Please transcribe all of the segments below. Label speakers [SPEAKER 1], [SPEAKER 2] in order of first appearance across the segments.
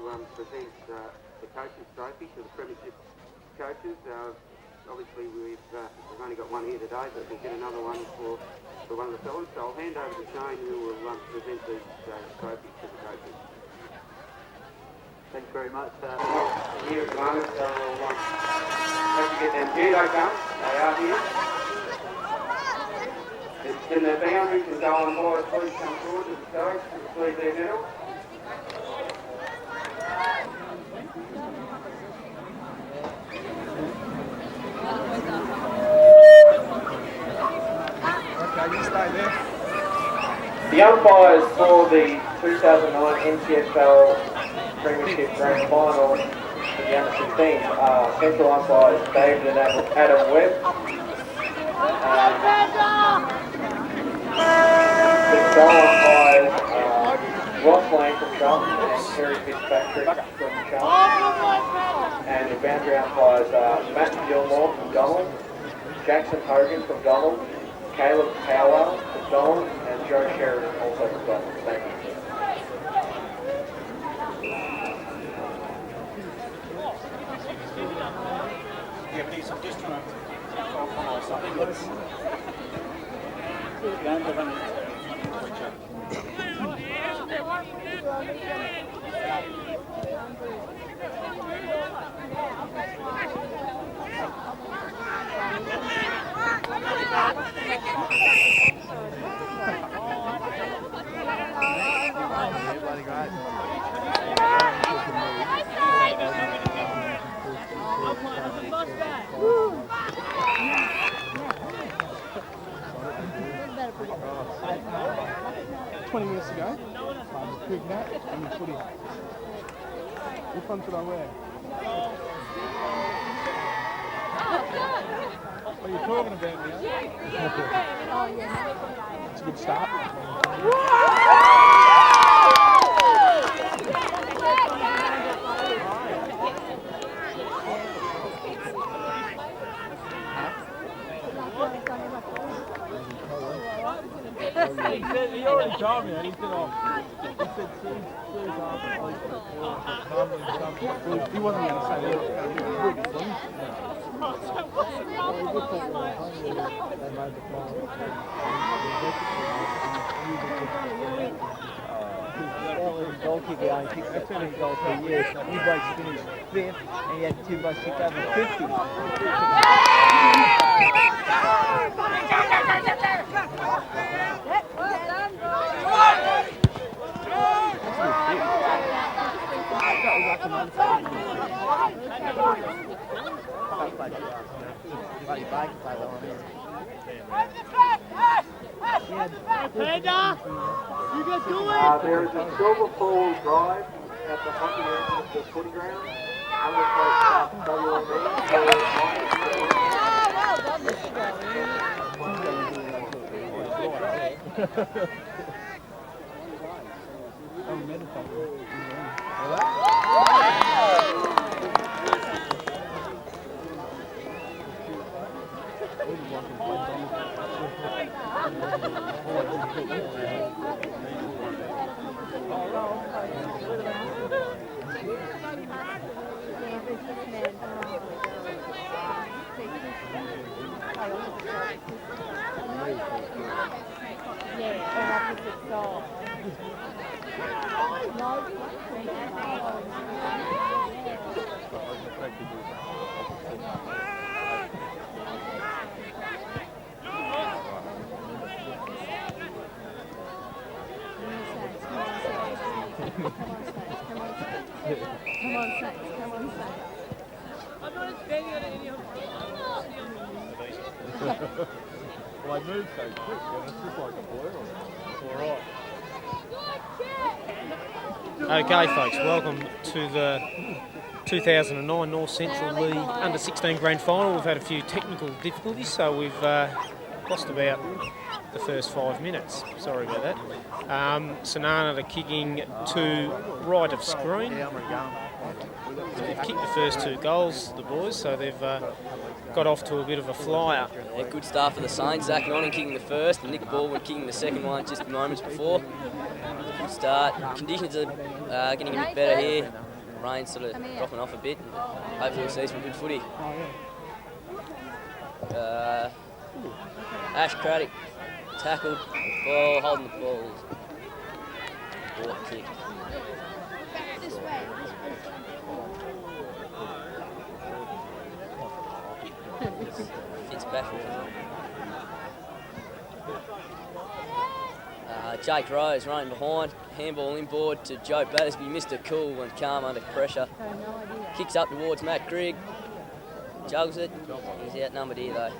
[SPEAKER 1] present the coaches' trophy to the Premiership coaches. Obviously, we've only got one here today, but we'll get another one for one of the fellas. So I'll hand over to Shane, who will present these trophies to the coaches.
[SPEAKER 2] Thanks very much.
[SPEAKER 1] Here at the moment, so we'll have to get them judo guns. They are here. Can the boundaries and go on board, please come forward to the stage to receive their medals.
[SPEAKER 3] Okay, you stay there.
[SPEAKER 2] The umpires for the 2009 NCFL Premiership Grand Final for the under-16s are central umpires David and Adam Webb. The goal umpires Ross Lane from Charlton and Terry Fitzpatrick from Charlton. And the boundary umpires are Matt Gilmore from Donald, Jackson Hogan from Donald, Caleb Powell from Donald, and Joe Sheridan also from Donald. Thank you.
[SPEAKER 3] Yeah, but he's just trying to follow something. Minutes ago, quick nap and you put in. Which one should I wear? What are you talking about, Mia? It's a good start. He already told me that. He said Sue's after he wasn't going to say that. Goal kicker only kicks 15 goals per year. You boys finished 5th and you had 2 by 6 over 50. There is a silver ball drive at the hockey end of the footy ground. Well, I moved so quick, and it's just like a blur. It's all right.
[SPEAKER 4] Okay, folks, welcome to the 2009 North Central League Under-16 Grand Final. We've had a few technical difficulties, so we've lost about the first 5 minutes. Sorry about that. St.Arnaud are kicking to right of screen. They've kicked the first 2 goals, the boys, so they've got off to a bit of a flyer.
[SPEAKER 5] Yeah, good start for the Saints. Zach Nonning kicking the first, and Nick Baldwin kicking the second one just moments before. Good start. Conditions are getting a bit better here. rain's sort of dropping off a bit. Hopefully we'll see some good footy. Ash Craddock tackled, ball, holding the ball. Boort kick. Fitzpatrick. Jake Rose running behind, handball inboard to Joe Battersby, Mr. Cool and calm under pressure. Kicks up towards Matt Grigg, jugs it, he's outnumbered here though.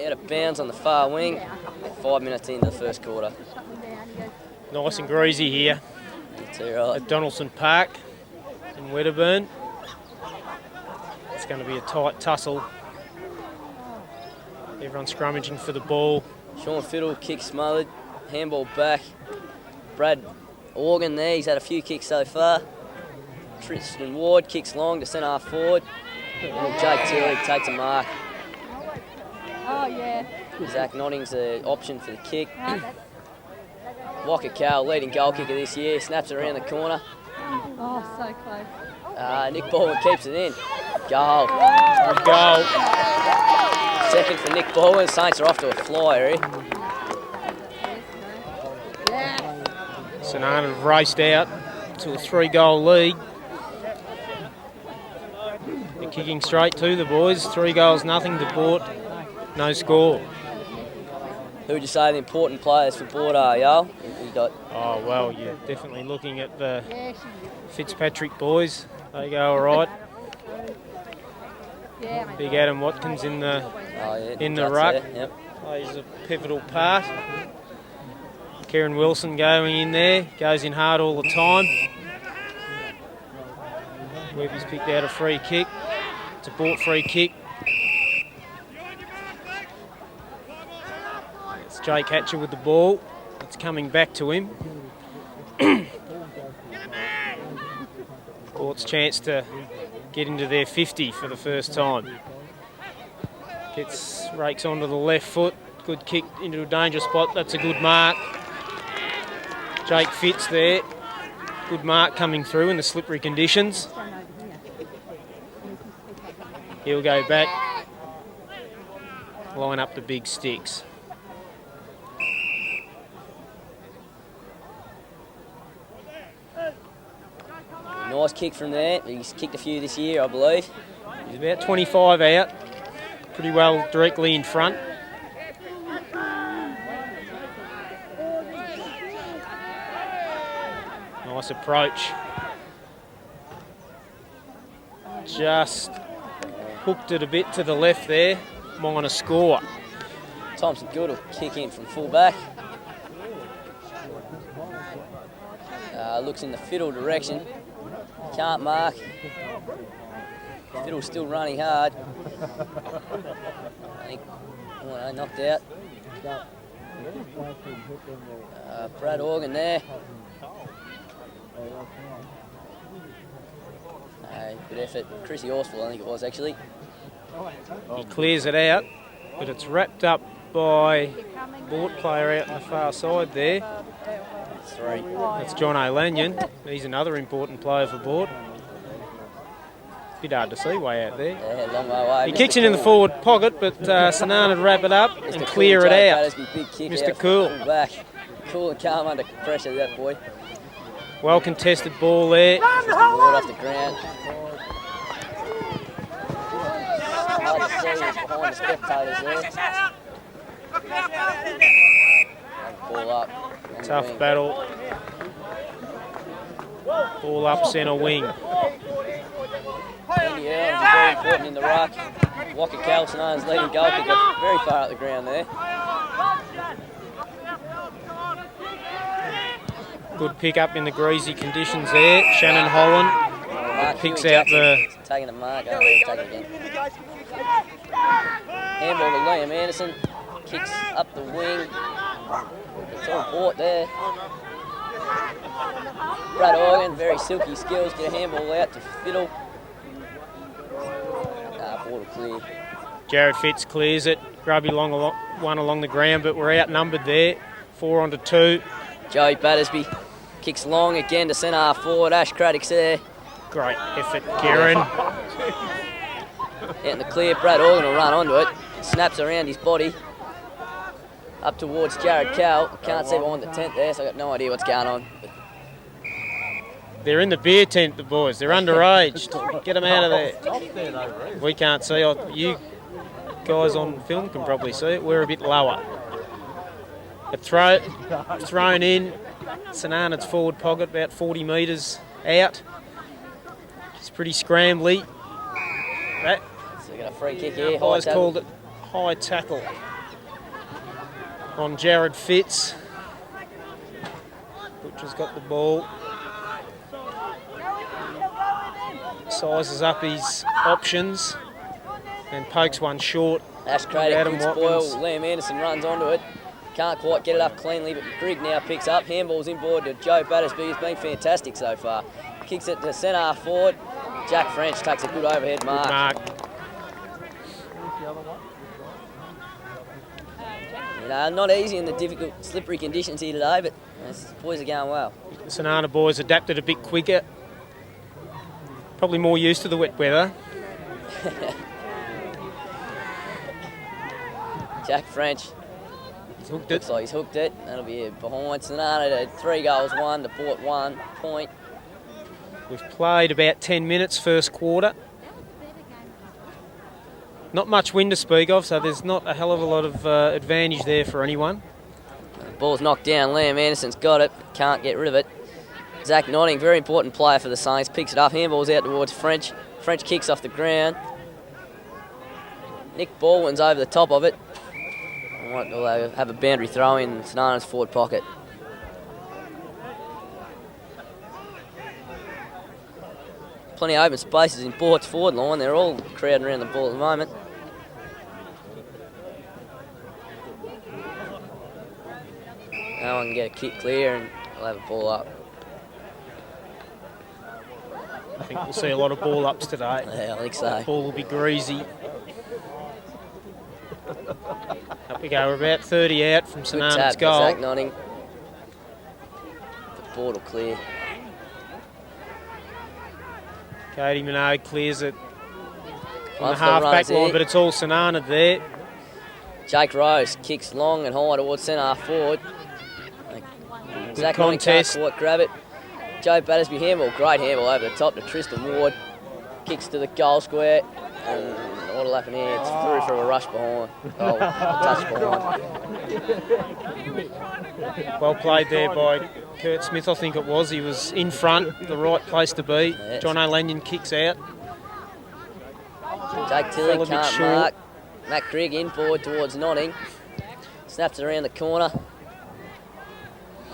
[SPEAKER 5] Out of bounds on the far wing, 5 minutes into the first quarter.
[SPEAKER 4] Nice and greasy here at Donaldson Park in Wedderburn. It's going to be a tight tussle. Everyone's scrummaging for the ball.
[SPEAKER 5] Sean Fiddle kicks smothered, handball back. Brad Organ there, he's had a few kicks so far. Tristan Ward kicks long to centre half forward. And Jake Tilley takes a mark.
[SPEAKER 6] Oh, yeah.
[SPEAKER 5] Zach Notting's the option for the kick. Walker Cowell, leading goal kicker this year, snaps it around the corner.
[SPEAKER 6] Oh, so close.
[SPEAKER 5] Nick Baldwin keeps it in. Goal.
[SPEAKER 4] Good goal.
[SPEAKER 5] Second for Nick Baldwin. Saints are off to a flyer here.
[SPEAKER 4] St.Arnaud have raced out to a 3-goal lead. They're kicking straight to the boys. 3-0 to Boort. No score.
[SPEAKER 5] Who would you say the important players for Boort are, Yo? You got.
[SPEAKER 4] Oh, well, you're definitely looking at the Fitzpatrick boys. They go all right. Big Adam Watkins in the ruck.
[SPEAKER 5] Yep.
[SPEAKER 4] Plays a pivotal part. Kieran Wilson going in there. Goes in hard all the time. Webby's picked out a free kick. It's a Boort free kick. It's Jake Hatcher with the ball. It's coming back to him. Boort's chance to get into their 50 for the first time. Rakes onto the left foot. Good kick into a dangerous spot. That's a good mark. Jake Fitz there. Good mark coming through in the slippery conditions. He'll go back. Line up the big sticks.
[SPEAKER 5] Nice kick from there. He's kicked a few this year, I believe.
[SPEAKER 4] He's about 25 out. Pretty well directly in front. Nice approach. Just hooked it a bit to the left there. Minor score.
[SPEAKER 5] Thompson Good will kick in from full back. Looks in the Fiddle direction. Can't mark. Fiddle's still running hard. I think, oh no, knocked out. Brad Organ there. Good effort. Chrissy Horsfall, I think it was actually.
[SPEAKER 4] He clears it out, but it's wrapped up by Boort player out on the far side there.
[SPEAKER 5] Three.
[SPEAKER 4] That's John O'Lanyon. He's another important player for Boort. Bit hard to see way out there.
[SPEAKER 5] Yeah, long way away.
[SPEAKER 4] He kicks it in the forward pocket, but St.Arnaud wrap it up and clear it out. Mr. Cool.
[SPEAKER 5] Back. Cool and calm under pressure, that boy.
[SPEAKER 4] Well contested ball there.
[SPEAKER 5] Just off the ground. Hard to see, he's behind the spectators there. Ball up.
[SPEAKER 4] Tough battle. Ball up centre wing.
[SPEAKER 5] Andy Earls is very important in the ruck. Walker Calcinone's leading goal kicker, very far up the ground there.
[SPEAKER 4] Good pick up in the greasy conditions there. Shannon Holland picks out the...
[SPEAKER 5] Taking the mark, oh, take it again. Handball to Liam Anderson, kicks up the wing. It's all Boort there. Brad Organ, very silky skills, get a handball out to Fiddle. Boort will clear.
[SPEAKER 4] Jared Fitz clears it. Grubby one along the ground, but we're outnumbered there. 4 on to 2.
[SPEAKER 5] Joey Battersby kicks long again to centre half forward. Ash Craddock's there.
[SPEAKER 4] Great effort, Kieran.
[SPEAKER 5] Out in the clear. Brad Organ will run onto it. Snaps around his body. Up towards Jared Cowell. Can't see behind the tent there, so I've got no idea what's going on.
[SPEAKER 4] They're in the beer tent, the boys. They're underage. Get them out of there. We can't see. You guys on film can probably see it. We're a bit lower. A thrown in. St. Arnaud's forward pocket, about 40 metres out. It's pretty scrambly. That
[SPEAKER 5] So we got a free kick here.
[SPEAKER 4] umpire's called it high tackle on Jared Fitz. Butcher's got the ball. Sizes up his options and pokes one short.
[SPEAKER 5] Ash Craddock,
[SPEAKER 4] Adam
[SPEAKER 5] good spoil.
[SPEAKER 4] Watkins.
[SPEAKER 5] Liam Anderson runs onto it. Can't quite get it up cleanly, but Grigg now picks up. Handball's inboard to Joe Battersby, who's been fantastic so far. Kicks it to centre half forward. Jack French takes a good overhead mark.
[SPEAKER 4] Good mark.
[SPEAKER 5] You know, not easy in the difficult, slippery conditions here today, but the boys are going well.
[SPEAKER 4] The St. Arnaud boys adapted a bit quicker. Probably more used to the wet weather.
[SPEAKER 5] Jack French
[SPEAKER 4] He's hooked
[SPEAKER 5] looks
[SPEAKER 4] it.
[SPEAKER 5] like he's hooked it. That'll be behind St. Arnaud. 3 goals, 1 to Boort 1 point.
[SPEAKER 4] We've played about 10 minutes first quarter. Not much wind to speak of, so there's not a hell of a lot of advantage there for anyone.
[SPEAKER 5] Ball's knocked down. Liam Anderson's got it, can't get rid of it. Zach Notting, very important player for the Saints, picks it up. Handball's out towards French. French kicks off the ground. Nick Baldwin's over the top of it. We'll have a boundary throw in St. Arnaud's forward pocket. Plenty of open spaces in Boort's forward line. They're all crowding around the ball at the moment. No one can get a kick clear and we'll have a ball up.
[SPEAKER 4] I think we'll see a lot of ball ups today.
[SPEAKER 5] Yeah, I think so.
[SPEAKER 4] Ball will be greasy. Up we go. We're about 30 out from St.
[SPEAKER 5] Good
[SPEAKER 4] Arnaud's
[SPEAKER 5] tap for
[SPEAKER 4] goal.
[SPEAKER 5] Zach Notting. The board will clear.
[SPEAKER 4] Katie Minogue clears it on
[SPEAKER 5] One
[SPEAKER 4] the
[SPEAKER 5] for the
[SPEAKER 4] half-back
[SPEAKER 5] runners
[SPEAKER 4] line,
[SPEAKER 5] here.
[SPEAKER 4] but it's all St. Arnaud there.
[SPEAKER 5] Jake Rose kicks long and high towards centre half forward. Zach Notting can't
[SPEAKER 4] contest.
[SPEAKER 5] quite grab it. Joe Battersby handball, great handball over the top to Tristan Ward. Kicks to the goal square. And what'll happen here? It's through for a rush behind. Oh, a touch behind.
[SPEAKER 4] Well played there by Kurt Smith, I think it was. He was in front, the right place to be.
[SPEAKER 5] Yes.
[SPEAKER 4] John O'Lanyon kicks out.
[SPEAKER 5] Jake
[SPEAKER 4] Fell a
[SPEAKER 5] Tilly
[SPEAKER 4] bit
[SPEAKER 5] can't
[SPEAKER 4] short.
[SPEAKER 5] mark. Matt Grigg inboard towards Notting. Snaps it around the corner.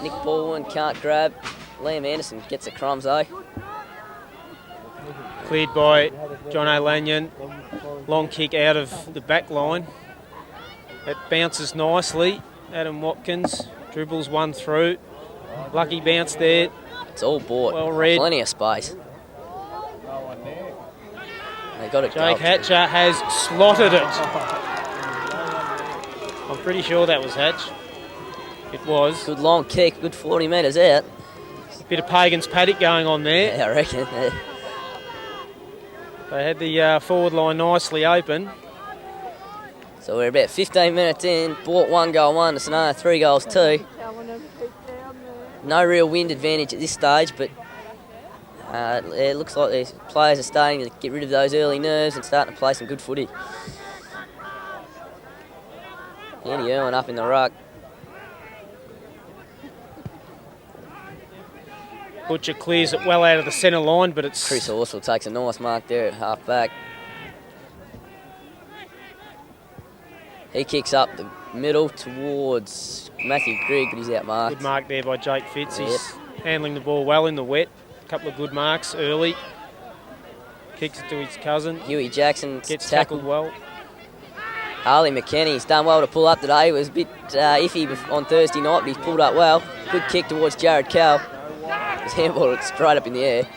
[SPEAKER 5] Nick Baldwin can't grab. Liam Anderson gets the crumbs though.
[SPEAKER 4] Cleared by John O'Lanyon. Long kick out of the back line. It bounces nicely. Adam Watkins dribbles one through. Lucky bounce there.
[SPEAKER 5] It's all Boort.
[SPEAKER 4] Well read.
[SPEAKER 5] Plenty of space. They got it.
[SPEAKER 4] Jake Hatcher has slotted it. I'm pretty sure that was Hatch. It was.
[SPEAKER 5] Good long kick. Good 40 metres out.
[SPEAKER 4] Bit of Pagan's paddock going on there.
[SPEAKER 5] Yeah, I reckon. Yeah.
[SPEAKER 4] They had the forward line nicely open.
[SPEAKER 5] So we're about 15 minutes in. Boort 1 goal 1 to St. Arnaud 3 goals 2. No real wind advantage at this stage, but it looks like these players are starting to get rid of those early nerves and starting to play some good footy. Andy Irwin up in the ruck.
[SPEAKER 4] Butcher clears it well out of the centre line, but it's
[SPEAKER 5] Chris Horsell takes a nice mark there at half back. He kicks up the middle towards Matthew Grigg, but he's out marked.
[SPEAKER 4] good mark there by Jake Fitz.
[SPEAKER 5] Yep.
[SPEAKER 4] He's handling the ball well in the wet. A couple of good marks early. Kicks it to his cousin.
[SPEAKER 5] Huey Jackson
[SPEAKER 4] Gets tackled well.
[SPEAKER 5] Harley McKenny's done well to pull up today. He was a bit iffy on Thursday night, but he's pulled up well. Good kick towards Jared Cowell. His handball straight up in the air.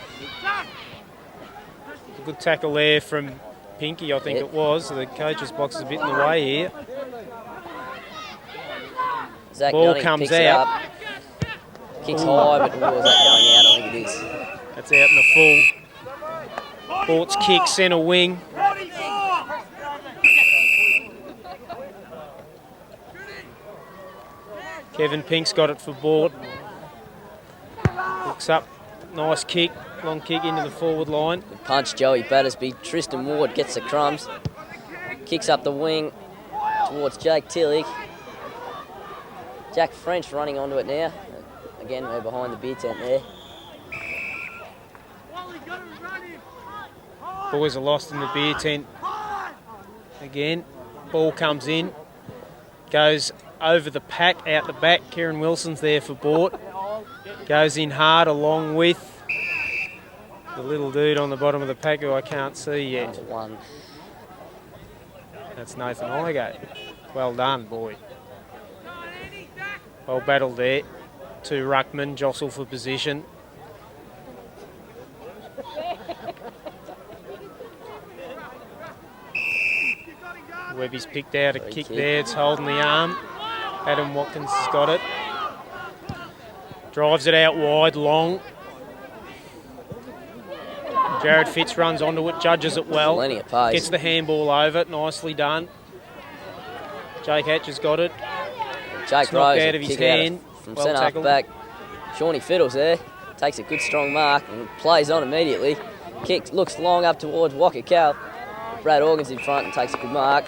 [SPEAKER 4] A good tackle there from Pinky, I think it was. The coach's box is a bit in the way here.
[SPEAKER 5] Zach
[SPEAKER 4] Ball
[SPEAKER 5] Notting
[SPEAKER 4] comes
[SPEAKER 5] picks it
[SPEAKER 4] out.
[SPEAKER 5] up. Kicks high, but is that going out? I think it is.
[SPEAKER 4] That's out in the full. Boort's kick, centre wing. Kevin Pink's got it for Boort. Hooks up, nice kick, long kick into the forward line.
[SPEAKER 5] Good punch, Joey Battersby. Tristan Ward gets the crumbs. Kicks up the wing towards Jake Tillich. Jack French running onto it now. Again, we're behind the beer tent there.
[SPEAKER 4] Boys are lost in the beer tent. Again, ball comes in, goes over the pack, out the back. Kieran Wilson's there for Boort. Goes in hard along with the little dude on the bottom of the pack who I can't see yet.
[SPEAKER 5] One.
[SPEAKER 4] That's Nathan Igo. Well done, boy. Well battled there. Two ruckmen jostle for position. Webby's picked out a kick there. It's holding the arm. Adam Watkins has got it. Drives it out wide, long. Jared Fitz runs onto it, judges it well.
[SPEAKER 5] Plenty of pace.
[SPEAKER 4] Gets the handball over, nicely done. Jake Hatcher's got it.
[SPEAKER 5] Jake
[SPEAKER 4] knocked
[SPEAKER 5] Rose
[SPEAKER 4] out of his
[SPEAKER 5] kick
[SPEAKER 4] hand.
[SPEAKER 5] from
[SPEAKER 4] Well
[SPEAKER 5] centre half
[SPEAKER 4] tackled.
[SPEAKER 5] back. Shawnee Fiddles there. Takes a good strong mark and plays on immediately. Kicks, looks long up towards Walker Cal. Brad Organ's in front and takes a good mark.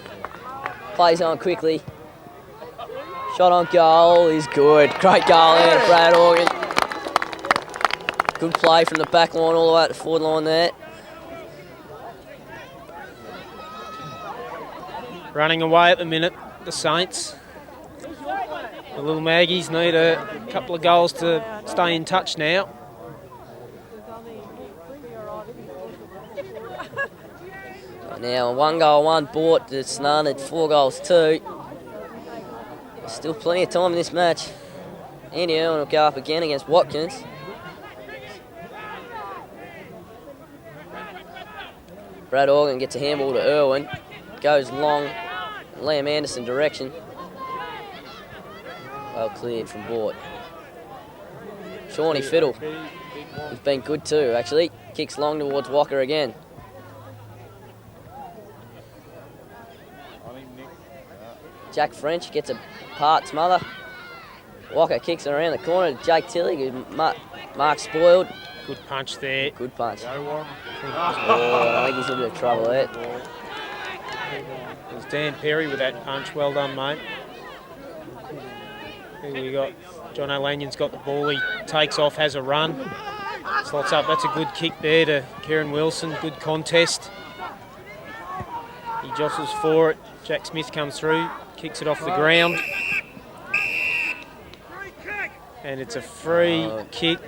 [SPEAKER 5] Plays on quickly. Shot on goal is good. Great goal there, Brad Organ. Good play from the back line all the way to the forward line there.
[SPEAKER 4] Running away at the minute, the Saints. The Little Maggies need a couple of goals to stay in touch now.
[SPEAKER 5] Now 1 goal, 1 Boort to St.Arnaud, 4 goals, 2. Still plenty of time in this match. Andy Irwin will go up again against Watkins. Brad Organ gets a handball to Irwin. Goes long, Liam Anderson direction. Well cleared from Boort. Shawnee Fiddle. He's been good too, actually. Kicks long towards Walker again. Jack French gets a part smother. Walker kicks it around the corner to Jake Tillich, who Mark spoiled.
[SPEAKER 4] Good punch there.
[SPEAKER 5] Good punch. Oh, I think he's in a bit of trouble there.
[SPEAKER 4] It was Dan Perry with that punch. Well done, mate. Here we got John O'Lanion's got the ball. He takes off, has a run. Slots up. That's a good kick there to Kieran Wilson. Good contest. He jostles for it. Jack Smith comes through, kicks it off the ground. And it's a free kick.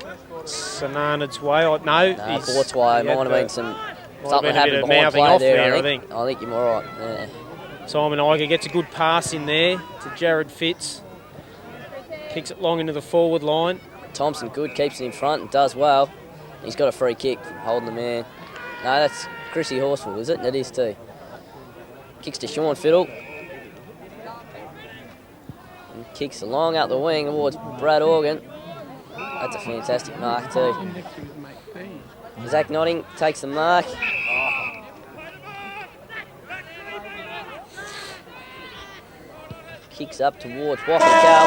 [SPEAKER 4] St.Arnaud's way. No,
[SPEAKER 5] Boort's way. Might have been something
[SPEAKER 4] been a bit
[SPEAKER 5] happened
[SPEAKER 4] of
[SPEAKER 5] behind
[SPEAKER 4] mouthing
[SPEAKER 5] play
[SPEAKER 4] off
[SPEAKER 5] there,
[SPEAKER 4] there,
[SPEAKER 5] I
[SPEAKER 4] I
[SPEAKER 5] think. I think you're all right. Yeah.
[SPEAKER 4] Simon Iger gets a good pass in there to Jared Fitz. Kicks it long into the forward line.
[SPEAKER 5] Thompson good, keeps it in front and does well. He's got a free kick from holding the man. No, that's Chrissy Horsful, is it? It is too. Kicks to Sean Fiddle. And kicks along out the wing towards Brad Organ. That's a fantastic mark too. Zach Notting takes the mark. Kicks up towards Walker Cal.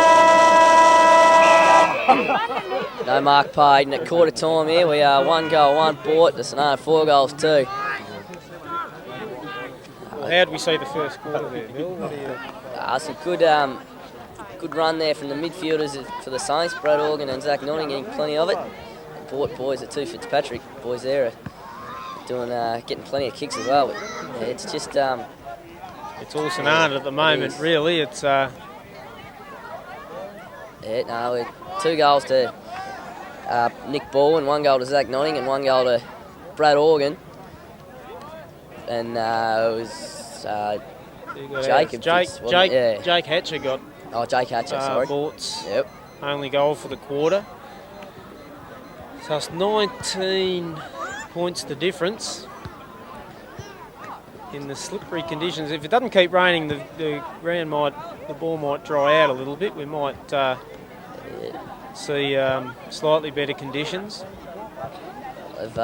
[SPEAKER 5] No mark paid, and at quarter time here we are 1 goal, 1 Boort, to St.Arnaud 4 goals, 2.
[SPEAKER 4] Well, how do we see the first quarter there, Bill? What do you...
[SPEAKER 5] It's a good run there from the midfielders for the Saints, Brad Organ and Zach Notting getting plenty of it. The Boort boys, the 2 Fitzpatrick boys there, are doing getting plenty of kicks as well. But yeah, it's just
[SPEAKER 4] it's all St.Arnaud at the moment, really. It's
[SPEAKER 5] 2 goals to Nick Ball and 1 goal to Zach Notting and 1 goal to Brad Organ. And it was
[SPEAKER 4] Jake Hatcher got
[SPEAKER 5] Jake Hatcher, sorry.
[SPEAKER 4] Boort's
[SPEAKER 5] Yep.
[SPEAKER 4] only goal for the quarter. So it's 19 points the difference. in the slippery conditions. If it doesn't keep raining, the ball might dry out a little bit. We might see slightly better conditions.
[SPEAKER 5] Of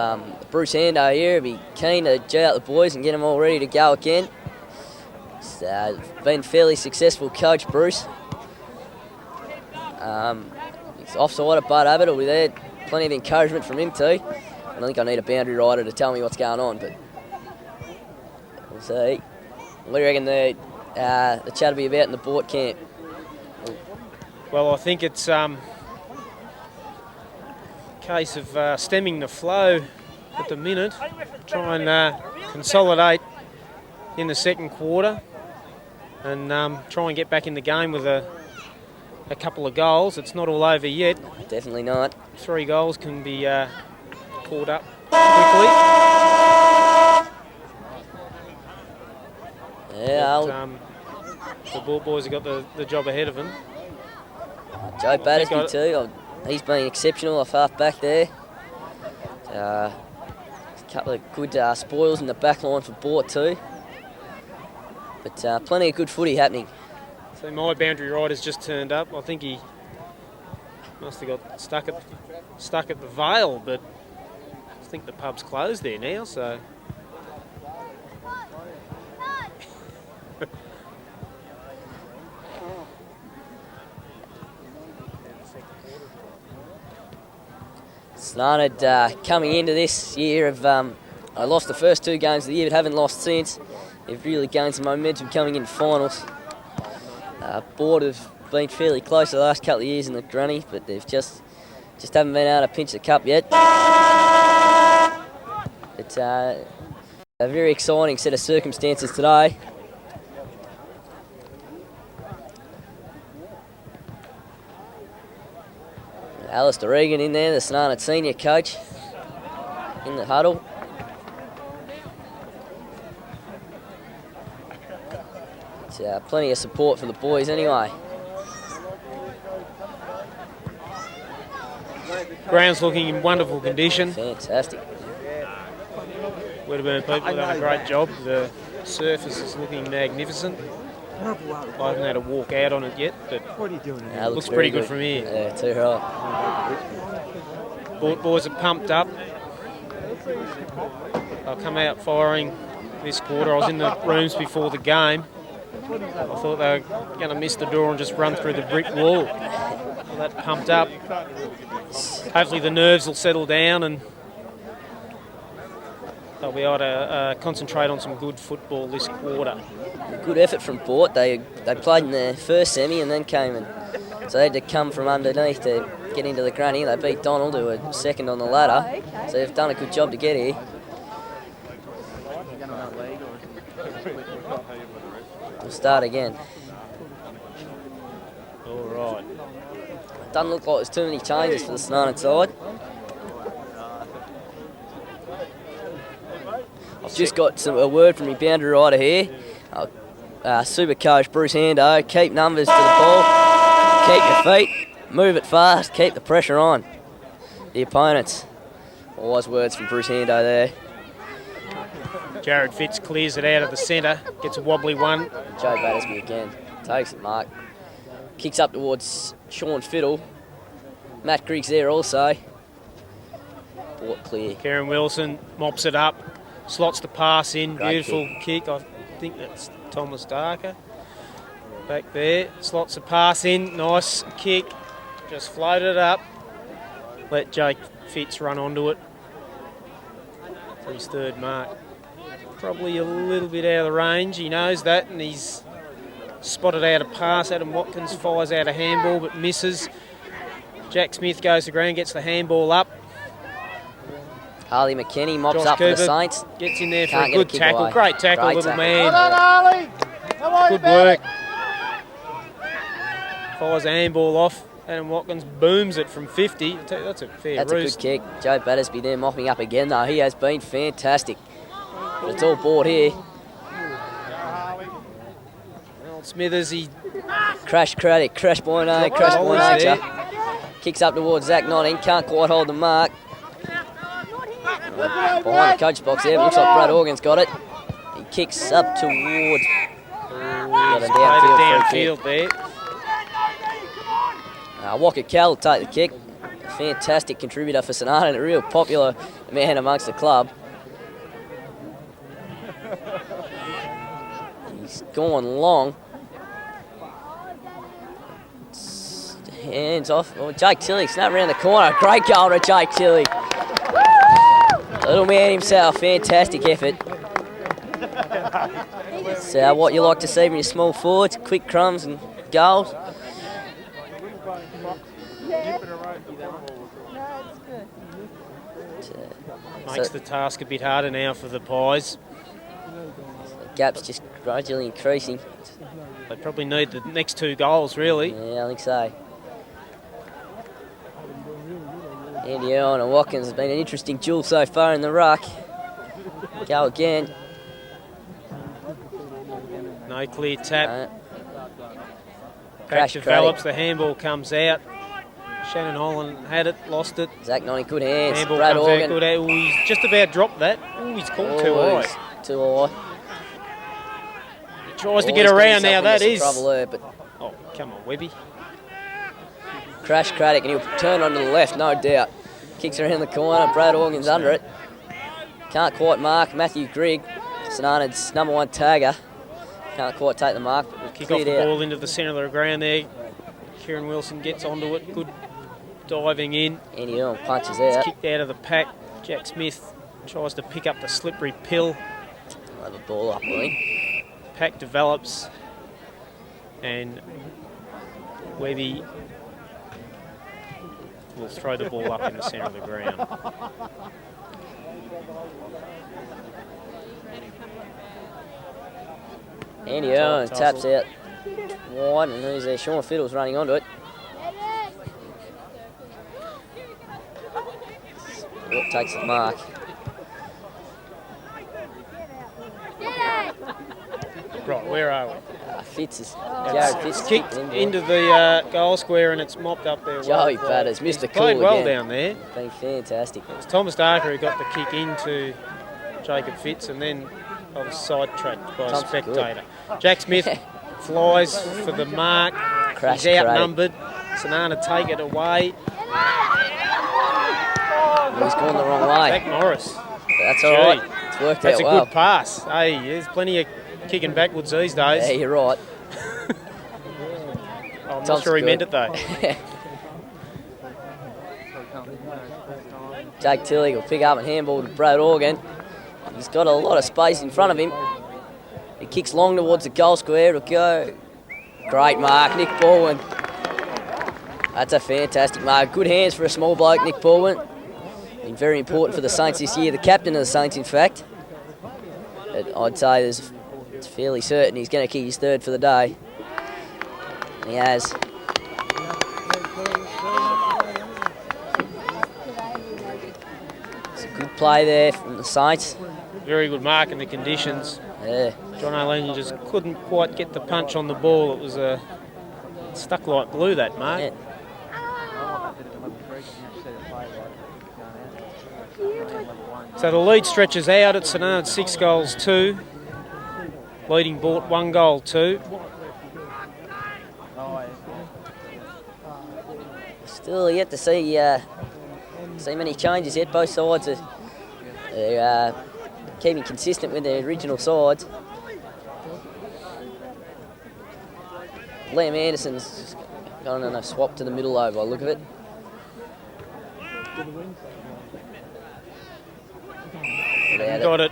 [SPEAKER 5] Bruce Ando here, be keen to G out the boys and get them all ready to go again. He's been fairly successful coach, Bruce. He's offside at Bud Abbott will be there. Plenty of encouragement from him too. I think I need a boundary rider to tell me what's going on, but we'll see. What do you reckon the chat will be about in the Boort camp?
[SPEAKER 4] Well, I think it's case of stemming the flow at the minute. Try and consolidate in the second quarter and try and get back in the game with a couple of goals. It's not all over yet.
[SPEAKER 5] Definitely not.
[SPEAKER 4] 3 goals can be caught up quickly.
[SPEAKER 5] Yeah,
[SPEAKER 4] the Boort boys have got the job ahead of them.
[SPEAKER 5] Joe Battersby too. He's been exceptional off half back there. A couple of good spoils in the back line for Boort too. But plenty of good footy happening.
[SPEAKER 4] So my boundary rider's just turned up. I think he must have got stuck at the Vale, but I think the pub's closed there now, so.
[SPEAKER 5] St.Arnaud coming into this year I lost the first 2 games of the year but haven't lost since. They've really gained some momentum coming into finals. Boort have been fairly close the last couple of years in the granny, but they've just haven't been able to pinch the cup yet. It's a very exciting set of circumstances today. Alistair Regan in there, the St.Arnaud senior coach, in the huddle. It's plenty of support for the boys anyway.
[SPEAKER 4] Ground's looking in wonderful condition.
[SPEAKER 5] Fantastic.
[SPEAKER 4] Wedderburn people have done a great job. The surface is looking magnificent. I haven't had a walk out on it yet, but it looks pretty good from here.
[SPEAKER 5] Yeah, too right.
[SPEAKER 4] Boort boys are pumped up. They'll come out firing this quarter. I was in the rooms before the game. I thought they were going to miss the door and just run through the brick wall. Well, that pumped up. Hopefully the nerves will settle down and they'll be able to concentrate on some good football this quarter.
[SPEAKER 5] Good effort from Boort. They played in the first semi and then came in. So they had to come from underneath to get into the granny. They beat Donald, who were second on the ladder. So they've done a good job to get here. We'll start again.
[SPEAKER 4] All right.
[SPEAKER 5] Doesn't look like there's too many changes for the St.Arnaud side. I've just got a word from my boundary rider here. Super coach Bruce Ando, keep numbers to the ball, keep your feet, move it fast, keep the pressure on the opponents. Wise words from Bruce Ando there.
[SPEAKER 4] Jared Fitz clears it out of the centre, gets a wobbly one.
[SPEAKER 5] Joe Battersby again, takes it mark. Kicks up towards Sean Fiddle. Matt Griggs there also. Boort clear.
[SPEAKER 4] Kieran Wilson mops it up, slots the pass in,
[SPEAKER 5] Great
[SPEAKER 4] beautiful kick. I think that's Thomas Darker. Back there, slots the pass in, nice kick. Just float it up. Let Jake Fitz run onto it for his 3rd mark. Probably a little bit out of the range, he knows that, and he's spotted out a pass. Adam Watkins fires out a handball but misses. Jack Smith goes to ground, gets the handball up.
[SPEAKER 5] Harley McKenny mops
[SPEAKER 4] Josh
[SPEAKER 5] up
[SPEAKER 4] Cooper
[SPEAKER 5] for the Saints.
[SPEAKER 4] Gets in there for
[SPEAKER 5] Can't
[SPEAKER 4] a
[SPEAKER 5] get a
[SPEAKER 4] good
[SPEAKER 5] kick
[SPEAKER 4] tackle.
[SPEAKER 5] away.
[SPEAKER 4] Great tackle,
[SPEAKER 5] Great
[SPEAKER 4] little
[SPEAKER 5] tackle.
[SPEAKER 4] man. Good work. Fires a handball off. Adam Watkins booms it from 50. That's a fair
[SPEAKER 5] That's
[SPEAKER 4] roost.
[SPEAKER 5] a good kick. Joe Battersby there mopping up again though. He has been fantastic. But it's all Boort here.
[SPEAKER 4] Well, Smithers, he
[SPEAKER 5] Crash Craddock, crash by nature. Kicks up towards Zach Notting, can't quite hold the mark. Behind the coach box there, looks like Brad Organ's got it. He kicks up towards. Got a
[SPEAKER 4] He's played it
[SPEAKER 5] downfield
[SPEAKER 4] downfield there.
[SPEAKER 5] Walker Kell will take the kick. A fantastic contributor for St.Arnaud and a real popular man amongst the club. He's gone long. Hands off. Oh, Jake Tilley snap around the corner. Great goal to Jake Tilley. Little man himself. Fantastic effort. So what you like to see from your small forwards, quick crumbs and goals.
[SPEAKER 4] Makes the task a bit harder now for the Pies.
[SPEAKER 5] The gap's just gradually increasing.
[SPEAKER 4] They probably need the next 2 goals, really.
[SPEAKER 5] Yeah, I think so. Andy Owen and Watkins has been an interesting duel so far in the ruck. Go again.
[SPEAKER 4] No clear tap.
[SPEAKER 5] Crash
[SPEAKER 4] Pack develops, the handball comes out. Shannon Holland had it, lost it.
[SPEAKER 5] Zach Nonny, good hands.
[SPEAKER 4] Handball
[SPEAKER 5] Brad
[SPEAKER 4] comes
[SPEAKER 5] Organ.
[SPEAKER 4] out, good out. Ooh, he's just about dropped that. Oh, he's caught too high.
[SPEAKER 5] Too high.
[SPEAKER 4] He tries to get around now, that is.
[SPEAKER 5] Trouble there, but
[SPEAKER 4] oh, come on, Webby.
[SPEAKER 5] Crash Craddock, and he'll turn onto the left, no doubt. Kicks around the corner, Brad Organ's under it. Can't quite mark Matthew Grigg, St. Arnaud's #1 tagger. Can't quite take the mark, but we've
[SPEAKER 4] Kick off
[SPEAKER 5] cleared
[SPEAKER 4] the
[SPEAKER 5] out.
[SPEAKER 4] ball into the centre of the ground there. Kieran Wilson gets onto it, good diving in.
[SPEAKER 5] Andy Earl punches
[SPEAKER 4] It's
[SPEAKER 5] out.
[SPEAKER 4] kicked out of the pack. Jack Smith tries to pick up the slippery pill.
[SPEAKER 5] I'll have a ball up, will he?
[SPEAKER 4] Pack develops, and Webby will throw the ball up in the centre of the ground.
[SPEAKER 5] Andy Owen taps out wide, and who's there? Sean Fiddle's running onto it. Boort takes the mark.
[SPEAKER 4] Right, where are we?
[SPEAKER 5] Fitz is Jared Fitz
[SPEAKER 4] It's kicked into the goal square and it's mopped up there.
[SPEAKER 5] Joey Batters, Mr. Cool
[SPEAKER 4] Played well
[SPEAKER 5] again.
[SPEAKER 4] down there.
[SPEAKER 5] Been fantastic.
[SPEAKER 4] It was Thomas Darker who got the kick into Jacob Fitz, and then I was sidetracked by a
[SPEAKER 5] Tom's
[SPEAKER 4] spectator. Jack Smith flies for the mark.
[SPEAKER 5] Crash
[SPEAKER 4] He's outnumbered. St. Arnaud take it away.
[SPEAKER 5] He's gone the wrong way.
[SPEAKER 4] Back Norris.
[SPEAKER 5] That's all right. It's worked
[SPEAKER 4] That's
[SPEAKER 5] out
[SPEAKER 4] a
[SPEAKER 5] well.
[SPEAKER 4] good pass. Hey, there's plenty of kicking backwards these days.
[SPEAKER 5] Yeah, you're right.
[SPEAKER 4] I'm
[SPEAKER 5] Tom's
[SPEAKER 4] not sure he
[SPEAKER 5] good.
[SPEAKER 4] meant it though.
[SPEAKER 5] Jake Tilley will pick up and handball to Brad Organ. He's got a lot of space in front of him. He kicks long towards the goal square. It'll go. Great mark, Nick Baldwin. That's a fantastic mark. Good hands for a small bloke, Nick Baldwin. Been very important for the Saints this year. The captain of the Saints, in fact. But I'd say it's fairly certain he's going to kick his 3rd for the day. He has. It's a good play there from the Saints.
[SPEAKER 4] Very good mark in the conditions.
[SPEAKER 5] Yeah.
[SPEAKER 4] John O'Leary just couldn't quite get the punch on the ball. It was stuck like glue, that mark.
[SPEAKER 5] Yeah.
[SPEAKER 4] So the lead stretches out at St. Arnaud 6-2, leading Boort 1-2.
[SPEAKER 5] Still yet to see many changes yet. Both sides are keeping consistent with their original sides. Liam Anderson's gone on a swap to the middle over by the look of it.
[SPEAKER 4] Got it.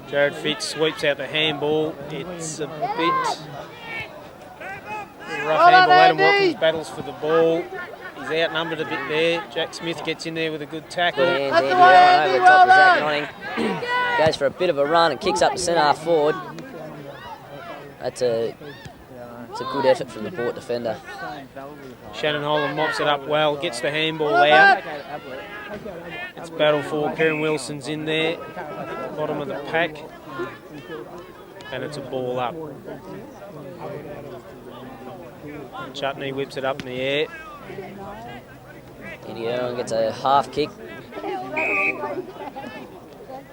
[SPEAKER 4] Jared Fitz sweeps out the handball. It's a bit rough handball. Adam Watkins battles for the ball. He's outnumbered a bit there. Jack Smith gets in there with a good tackle.
[SPEAKER 5] Good hands, Andy Owen over the top of Zach Nonning. Goes for a bit of a run and kicks up the centre forward. It's a good effort from the Boort defender.
[SPEAKER 4] Shannon Holland mops it up well, gets the handball out. It's battle for Kieran Wilson's in there, bottom of the pack, and it's a ball up. Chutney whips it up in the air.
[SPEAKER 5] Andy Owen gets a half kick.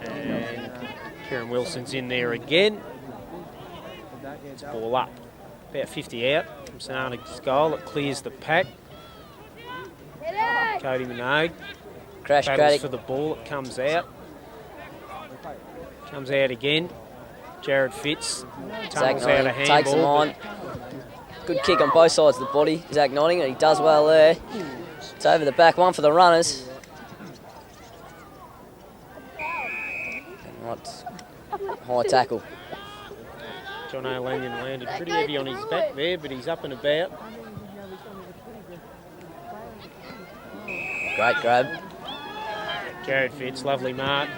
[SPEAKER 4] And Kieran Wilson's in there again. It's ball up. About 50 out from St. Arnaud's goal. It clears the pack. Cody Minogue
[SPEAKER 5] Crash
[SPEAKER 4] battles
[SPEAKER 5] Craddock.
[SPEAKER 4] for the ball. It comes out. Comes out again. Jared Fitz tunnels out a
[SPEAKER 5] Takes him
[SPEAKER 4] handball.
[SPEAKER 5] on. Good kick on both sides of the body. Zach Notting, and he does well there. It's over the back, one for the runners. What? High tackle.
[SPEAKER 4] John O'Langan landed pretty heavy on his back there, but he's up and about.
[SPEAKER 5] Great grab.
[SPEAKER 4] Jared Fitz, lovely mark.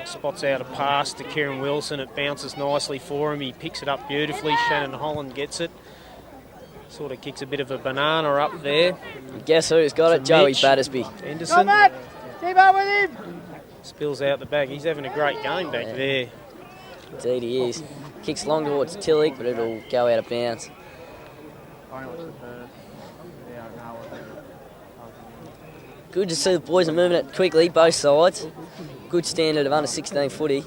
[SPEAKER 4] Spots out a pass to Kieran Wilson. It bounces nicely for him. He picks it up beautifully. Shannon Holland gets it. Sort of kicks a bit of a banana up there.
[SPEAKER 5] And guess who's got it? Joey
[SPEAKER 4] Mitch.
[SPEAKER 5] Battersby.
[SPEAKER 4] Anderson
[SPEAKER 3] Keep up with him!
[SPEAKER 4] spills out the back. He's having a great game back there.
[SPEAKER 5] Indeed he is. Kicks long towards Tillich, but it'll go out of bounds. Good to see the boys are moving it quickly, both sides. Good standard of under 16 footy.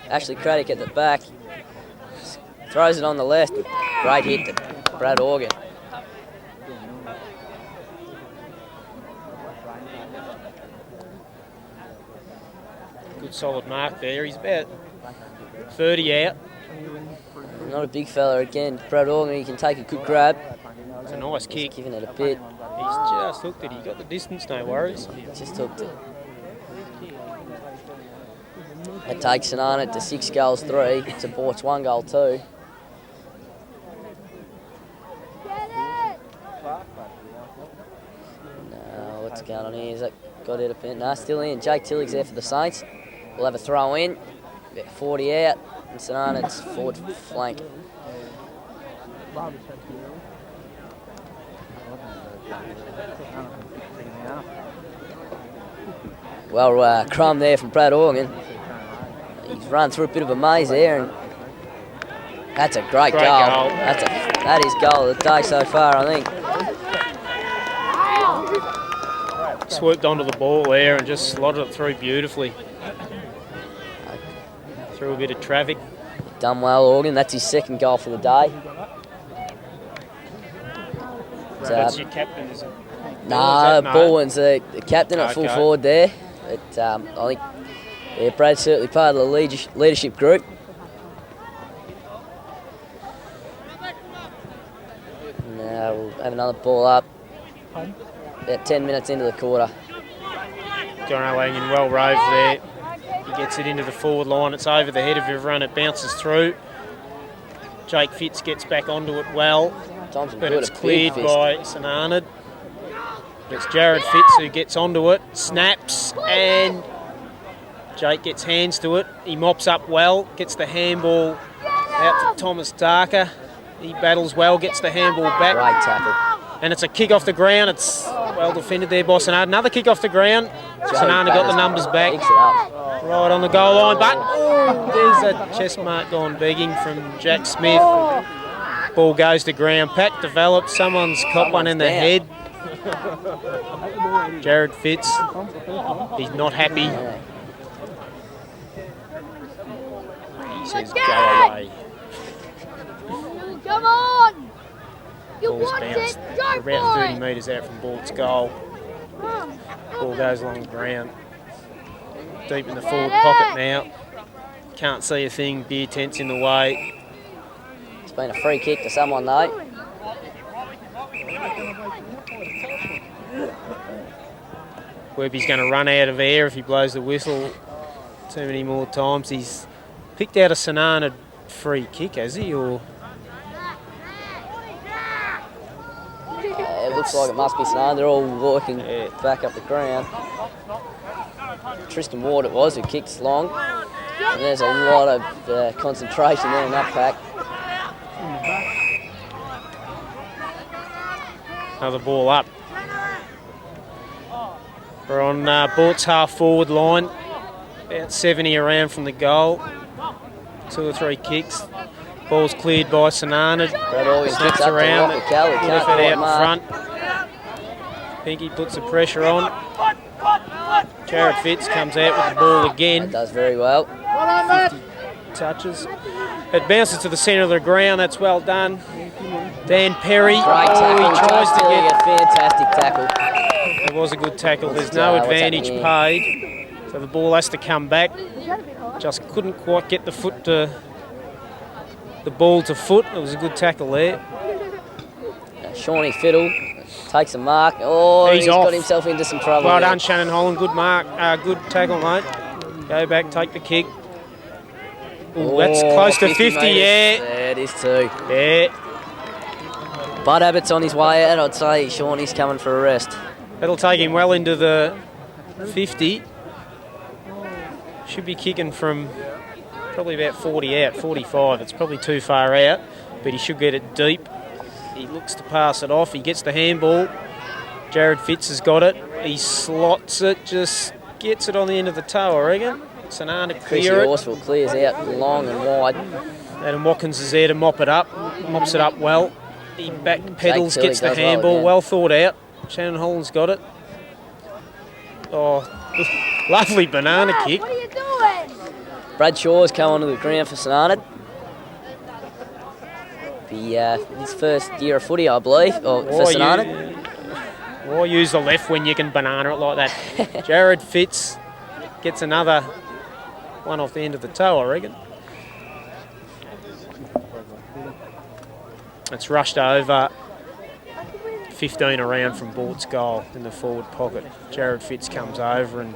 [SPEAKER 5] Ashley Craddock at the back. Throws it on the left. Great hit to Brad Organ.
[SPEAKER 4] Good solid mark there. He's about 30 out.
[SPEAKER 5] Not a big fella again. Brad Organ, he can take a good grab.
[SPEAKER 4] It's a nice kick.
[SPEAKER 5] Giving it a bit.
[SPEAKER 4] He's just hooked it. He got the distance, no worries.
[SPEAKER 5] Just hooked it. It takes St. Arnaud to 6 goals 3. To Boort's 1 goal 2. No, what's going on here? Is that got out of bit? No, still in. Jake Tillich's there for the Saints. We'll have a throw in. About 40 out. And St. Arnaud's forward flank. Well, crumb there from Brad Organ. He's run through a bit of a maze there, and that's a great goal. That is goal of the day so far, I think.
[SPEAKER 4] Swooped onto the ball there and just slotted it through beautifully. Through a bit of traffic.
[SPEAKER 5] Done well, Organ. That's his 2nd goal for the day.
[SPEAKER 4] That's your captain, is it?
[SPEAKER 5] No, Baldwin's the captain at full
[SPEAKER 4] Okay.
[SPEAKER 5] forward there. But I think Brad's certainly part of the leadership group. Now we'll have another ball up. About 10 minutes into the quarter.
[SPEAKER 4] John O'Langan well roved there. He gets it into the forward line. It's over the head of everyone. It bounces through. Jake Fitz gets back onto it well,
[SPEAKER 5] Thompson
[SPEAKER 4] but
[SPEAKER 5] good,
[SPEAKER 4] it's
[SPEAKER 5] a big
[SPEAKER 4] cleared
[SPEAKER 5] fist.
[SPEAKER 4] by St. Arnaud. It's Jared Fitz who gets onto it, snaps, and Jake gets hands to it. He mops up well, gets the handball out to Thomas Darker. He battles well, gets the handball back.
[SPEAKER 5] Great tackle.
[SPEAKER 4] And it's a kick off the ground. It's well defended there by St. Arnaud. Another kick off the ground. St. Arnaud got the numbers back.
[SPEAKER 5] Picks it up.
[SPEAKER 4] Right on the goal line, but there's a chest mark gone begging from Jack Smith. Ball goes to ground. Pack developed. Someone's caught one in the
[SPEAKER 5] down.
[SPEAKER 4] head. Jared Fitz. He's not happy.
[SPEAKER 5] Yeah.
[SPEAKER 4] He says go away.
[SPEAKER 6] Come on! You
[SPEAKER 4] Ball's
[SPEAKER 6] want
[SPEAKER 4] bounced
[SPEAKER 6] it? Go
[SPEAKER 4] about
[SPEAKER 6] for
[SPEAKER 4] 30
[SPEAKER 6] it!
[SPEAKER 4] metres out from Boort's goal. Ball goes along the ground. Deep in the forward pocket now. Can't see a thing. Beer tent's in the way.
[SPEAKER 5] It's been a free kick to someone though.
[SPEAKER 4] Webby's going to run out of air if he blows the whistle too many more times. He's picked out a St. Arnaud free kick, has he? Or
[SPEAKER 5] It looks like it must be St. Arnaud. They're all walking back up the ground. Tristan Ward it was who kicked long. And there's a lot of concentration there in that pack.
[SPEAKER 4] another ball up. We're on Boort's half forward line, about 70 around from the goal. 2 or 3 kicks. Ball's cleared by St. Arnaud.
[SPEAKER 5] Brad Organ
[SPEAKER 4] Snaps
[SPEAKER 5] kicks up to
[SPEAKER 4] around.
[SPEAKER 5] Rocket Cal. He
[SPEAKER 4] Good
[SPEAKER 5] can't
[SPEAKER 4] effort
[SPEAKER 5] quite
[SPEAKER 4] out
[SPEAKER 5] mark.
[SPEAKER 4] in front. Pinky puts the pressure on. Jared Fitz comes out with the ball again.
[SPEAKER 5] Does very well.
[SPEAKER 4] 50 touches. It bounces to the centre of the ground. That's well done. Dan Perry.
[SPEAKER 5] Great tackle.
[SPEAKER 4] He tries to get.
[SPEAKER 5] A fantastic tackle.
[SPEAKER 4] It was a good tackle. There's no advantage paid. So the ball has to come back. Just couldn't quite get the foot to the ball to foot. It was a good tackle there.
[SPEAKER 5] Shawnee Fiddle takes a mark. Oh, he's got himself into some trouble.
[SPEAKER 4] Well done, Shannon Holland. Good mark. Good tackle, mate. Go back, take the kick. Ooh, that's close to 50,
[SPEAKER 5] yeah. Yeah, it is too.
[SPEAKER 4] Yeah.
[SPEAKER 5] Bud Abbott's on his way out. I'd say Shawnee's coming for a rest.
[SPEAKER 4] That'll take him well into the 50. Should be kicking from probably about 40 out, 45. It's probably too far out, but he should get it deep. He looks to pass it off. He gets the handball. Jared Fitz has got it. He slots it, just gets it on the end of the toe, I reckon. St.Arnaud clear it.
[SPEAKER 5] Horseville clears out long and wide.
[SPEAKER 4] Adam Watkins is there to mop it up. Mops it up well. He back pedals, gets the handball. Well thought out. Shannon Holland's got it. Oh, lovely banana kick.
[SPEAKER 6] What are you doing?
[SPEAKER 5] Brad Shaw's come onto the ground for St.Arnaud. Be his first year of footy, I believe, for St.Arnaud.
[SPEAKER 4] Why use the left when you can banana it like that? Jared Fitz gets another one off the end of the toe, I reckon. It's rushed over 15 around from Boort's goal in the forward pocket. Jared Fitz comes over and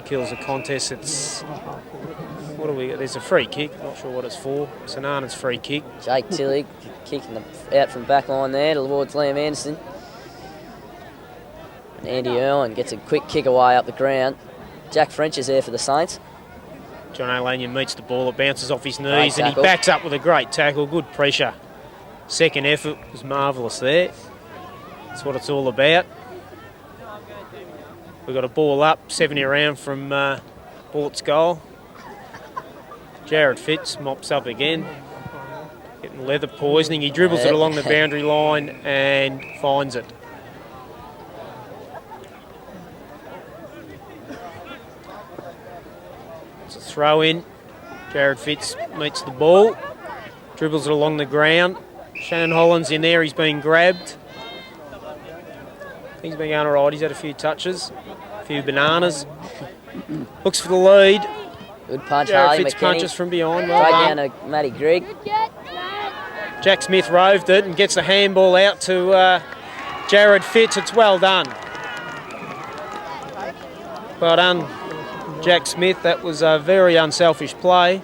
[SPEAKER 4] kills the contest. It's, what do we get? There's a free kick, not sure what it's for. St. Arnaud's free kick.
[SPEAKER 5] Jake Tillich kicking out from back line there towards Liam Anderson. And Andy Irwin gets a quick kick away up the ground. Jack French is there for the Saints.
[SPEAKER 4] John Alanian meets the ball, it bounces off his knees and he backs up with a great tackle, good pressure. Second effort was marvellous there. That's what it's all about. We've got a ball up, 70 around from Boort's goal. Jared Fitz mops up again. Getting leather poisoning. He dribbles it along the boundary line and finds it. It's a throw in. Jared Fitz meets the ball. Dribbles it along the ground. Shannon Holland's in there. He's been grabbed. He's been going all right. He's had a few touches, a few bananas. Looks for the lead.
[SPEAKER 5] Good punch,
[SPEAKER 4] Jared
[SPEAKER 5] Harley
[SPEAKER 4] Fitz
[SPEAKER 5] McKinney.
[SPEAKER 4] punches from beyond.
[SPEAKER 5] Right
[SPEAKER 4] Well
[SPEAKER 5] down to Matty Grigg.
[SPEAKER 4] Jack Smith roved it and gets the handball out to Jared Fitz. It's well done. Well done, Jack Smith. That was a very unselfish play.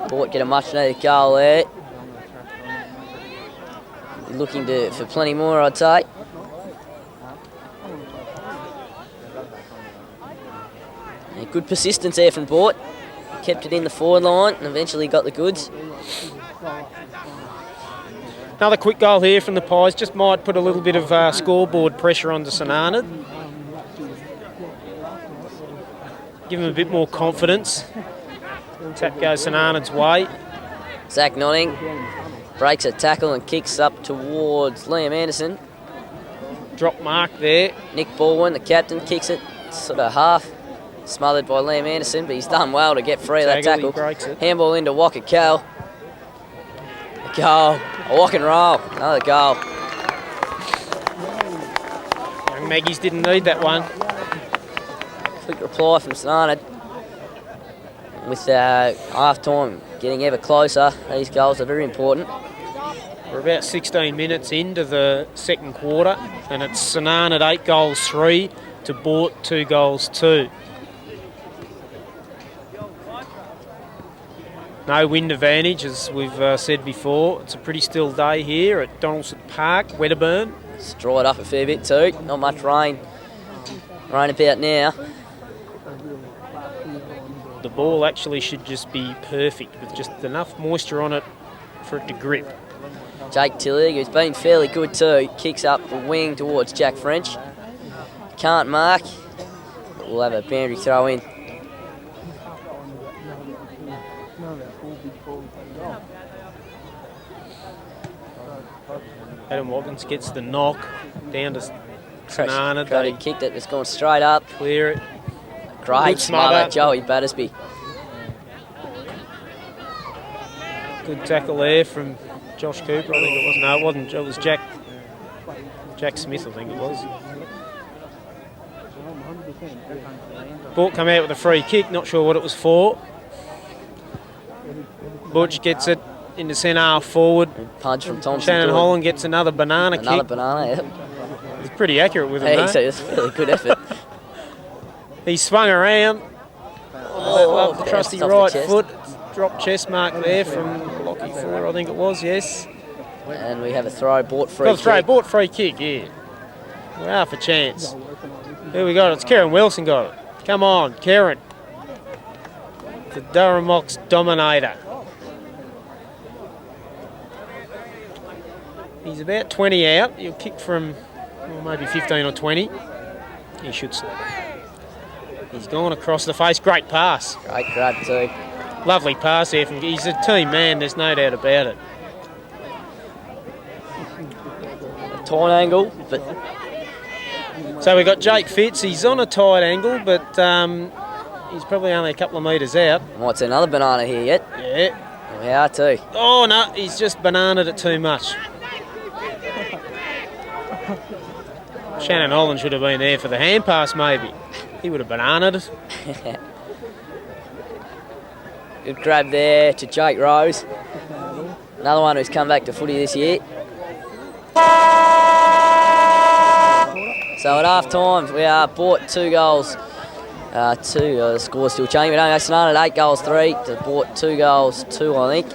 [SPEAKER 5] Boort get a much needed goal there. Looking for plenty more, I'd say. And good persistence there from Boort. Kept it in the forward line and eventually got the goods.
[SPEAKER 4] Another quick goal here from the Pies. Just might put a little bit of scoreboard pressure onto St.Arnaud. Give them a bit more confidence. Tap goes St.Arnaud's way.
[SPEAKER 5] Zach Notting breaks a tackle and kicks up towards Liam Anderson.
[SPEAKER 4] Drop mark there.
[SPEAKER 5] Nick Baldwin, the captain, kicks it sort of half. Smothered by Liam Anderson, but he's done well to get free of that tackle.
[SPEAKER 4] He breaks it.
[SPEAKER 5] Handball into Walker Cal. A goal. A walk and roll. Another goal.
[SPEAKER 4] Young Maggies didn't need that one.
[SPEAKER 5] Quick reply from St.Arnaud. With half-time getting ever closer, these goals are very important.
[SPEAKER 4] We're about 16 minutes into the second quarter, and it's St.Arnaud 8 goals 3 to Boort 2 goals 2. No wind advantage, as we've said before. It's a pretty still day here at Donaldson Park, Wedderburn.
[SPEAKER 5] It's dried up a fair bit too. Not much rain about now.
[SPEAKER 4] The ball actually should just be perfect, with just enough moisture on it for it to grip.
[SPEAKER 5] Jake Tillich, who's been fairly good too, kicks up the wing towards Jack French. Can't mark, but we'll have a boundary throw in.
[SPEAKER 4] Adam Watkins gets the knock down to St. Arnaud,
[SPEAKER 5] He kicked it, it's gone straight up.
[SPEAKER 4] clear it.
[SPEAKER 5] Great
[SPEAKER 4] Good smother.
[SPEAKER 5] smother, Joey Battersby.
[SPEAKER 4] Good tackle there from Josh Cooper, I think it was. No, it wasn't. It was Jack Smith, I think it was. Boort come out with a free kick, not sure what it was for. Butch gets it into centre forward.
[SPEAKER 5] Punch from Thompson.
[SPEAKER 4] Shannon Holland gets another banana
[SPEAKER 5] Another
[SPEAKER 4] kick.
[SPEAKER 5] banana, yeah.
[SPEAKER 4] He's pretty accurate with it,
[SPEAKER 5] Hey,
[SPEAKER 4] though.
[SPEAKER 5] so it's a really good effort.
[SPEAKER 4] He swung around.
[SPEAKER 5] Oh,
[SPEAKER 4] Trusty
[SPEAKER 5] off the
[SPEAKER 4] right
[SPEAKER 5] chest.
[SPEAKER 4] foot. Drop chest mark there from Lockie Fuller, I think it was, yes.
[SPEAKER 5] And we have a throw, Boort free
[SPEAKER 4] Got a throw,
[SPEAKER 5] kick.
[SPEAKER 4] Boort free kick, yeah. We're half a chance. Here we got it. It's Kieran Wilson got it. Come on, Kieran. The Durham Ox dominator. He's about 20 out. He'll kick from maybe 15 or 20. He should. He's gone across the face. Great pass.
[SPEAKER 5] Great grab too.
[SPEAKER 4] Lovely pass there from. He's a team man. There's no doubt about it.
[SPEAKER 5] A tight angle, but
[SPEAKER 4] So we've got Jake Fitz. He's on a tight angle, but he's probably only a couple of metres out.
[SPEAKER 5] might see another banana here yet.
[SPEAKER 4] Yeah.
[SPEAKER 5] We are too.
[SPEAKER 4] Oh no, he's just bananaed it too much. Shannon Holland should have been there for the hand pass, maybe. He would have bananaed it.
[SPEAKER 5] Good grab there to Jake Rose. Another one who's come back to footy this year. So at half time, we are Boort 2 goals. The score's still changing. We don't know. St. Arnaud 8 goals 3 to Boort 2 goals 2, I think.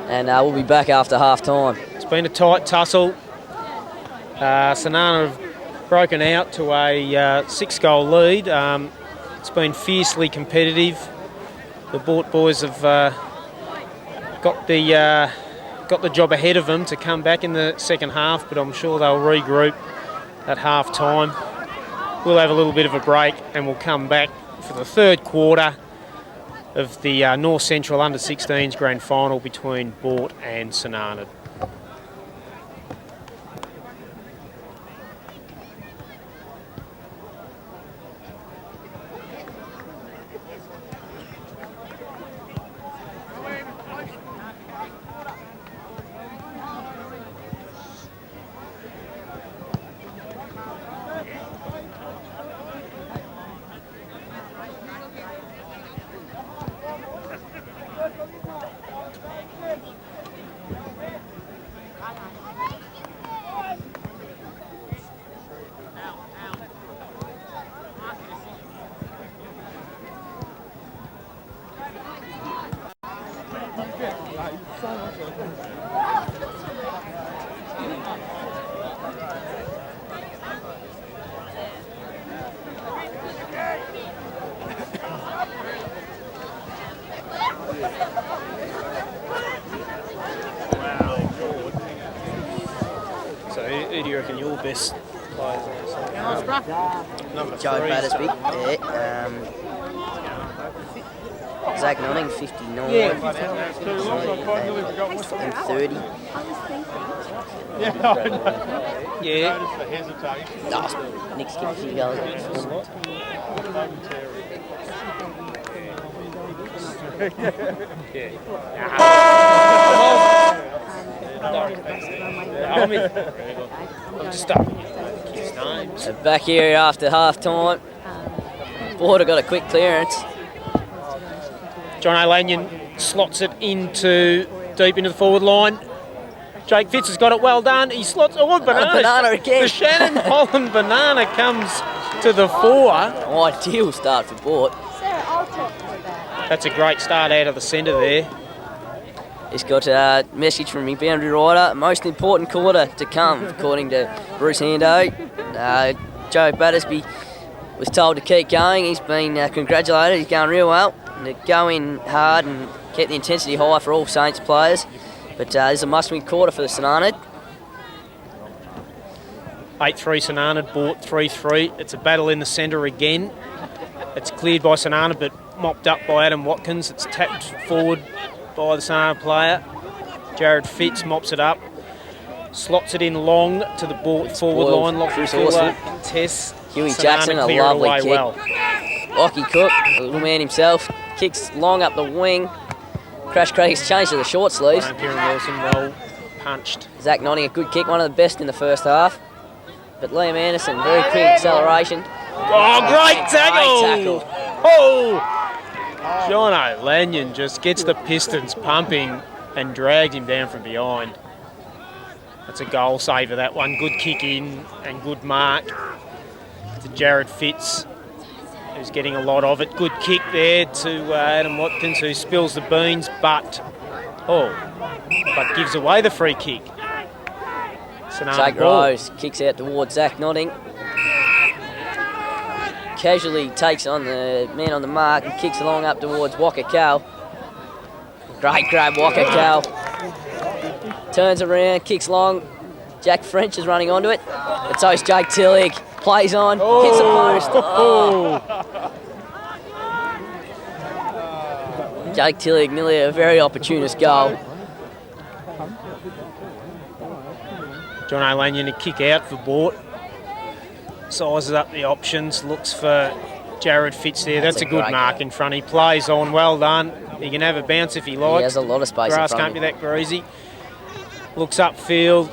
[SPEAKER 5] And we'll be back after half time.
[SPEAKER 4] It's been a tight tussle. St. Arnaud have broken out to a 6-goal lead. It's been fiercely competitive. The Boort boys have got the job ahead of them to come back in the second half, but I'm sure they'll regroup at half time. We'll have a little bit of a break and we'll come back for the third quarter of the North Central Under-16s Grand Final between Boort and St. Arnaud. So who do you reckon your best players are? Number
[SPEAKER 5] Joe
[SPEAKER 4] 3.
[SPEAKER 5] Battersby. Yeah. Zach Nonning, 59. And 30.
[SPEAKER 4] Yeah.
[SPEAKER 5] Oh, Nick's kicked a few goals.
[SPEAKER 4] I'm just stopping you. His names.
[SPEAKER 5] So back here after half time. Boort got a quick clearance.
[SPEAKER 4] John O'Lanion slots it deep into the forward line. Jake Fitz has got it well done. He slots banana.
[SPEAKER 5] Banana again.
[SPEAKER 4] The Shannon Holland banana comes to the fore.
[SPEAKER 5] Ideal start for Boort.
[SPEAKER 6] Sarah, I'll talk to that.
[SPEAKER 4] That's a great start out of the centre there.
[SPEAKER 5] He's got a message from his boundary rider. Most important quarter to come, according to Bruce Hando. Joe Battersby was told to keep going. He's been congratulated. He's going real well. And to go in hard and keep the intensity high for all Saints players. But this is a must-win quarter for the St. Arnaud.
[SPEAKER 4] 8-3 St. Arnaud, Boort 3-3. It's a battle in the centre again. It's cleared by St. Arnaud but mopped up by Adam Watkins. It's tapped forward by the St. Arnaud player. Jared Fitz mops it up. Slots it in long to the Boort forward
[SPEAKER 5] Spoiled.
[SPEAKER 4] line. Lockie
[SPEAKER 5] Chris
[SPEAKER 4] Fuller
[SPEAKER 5] Horsfall.
[SPEAKER 4] contests.
[SPEAKER 5] Huey
[SPEAKER 4] St.
[SPEAKER 5] Jackson,
[SPEAKER 4] Arnaud
[SPEAKER 5] a
[SPEAKER 4] clear it
[SPEAKER 5] lovely
[SPEAKER 4] away
[SPEAKER 5] kick.
[SPEAKER 4] well.
[SPEAKER 5] Lockie Cook, the little man himself, kicks long up the wing. Crash Craig exchange to the short sleeves.
[SPEAKER 4] Kieran Wilson well punched.
[SPEAKER 5] Zach Notting, a good kick, one of the best in the first half. But Liam Anderson, very quick acceleration.
[SPEAKER 4] Oh, great tackle!
[SPEAKER 5] Great tackle.
[SPEAKER 4] Oh! Jono Lanyon just gets the Pistons pumping and drags him down from behind. That's a goal saver, that one. Good kick in and good mark to Jared Fitz, who's getting a lot of it. Good kick there to Adam Watkins, who spills the beans, but gives away the free kick.
[SPEAKER 5] Jake Rose kicks out towards Zach Notting. Casually takes on the man on the mark and kicks along up towards Walker Cal. Great grab, Walker Cal. Turns around, kicks long. Jack French is running onto it. But so is Jake Tillig. Plays on, hits the post. Oh. Jake Tillig, nearly a very opportunist goal.
[SPEAKER 4] John A. Lanyon, a kick out for Boort. Sizes up the options, looks for Jared Fitz there. That's a good mark in front. He plays on, well done. He can have a bounce if he likes.
[SPEAKER 5] He has a lot of space
[SPEAKER 4] Grass
[SPEAKER 5] in front
[SPEAKER 4] can't be that greasy. Looks upfield.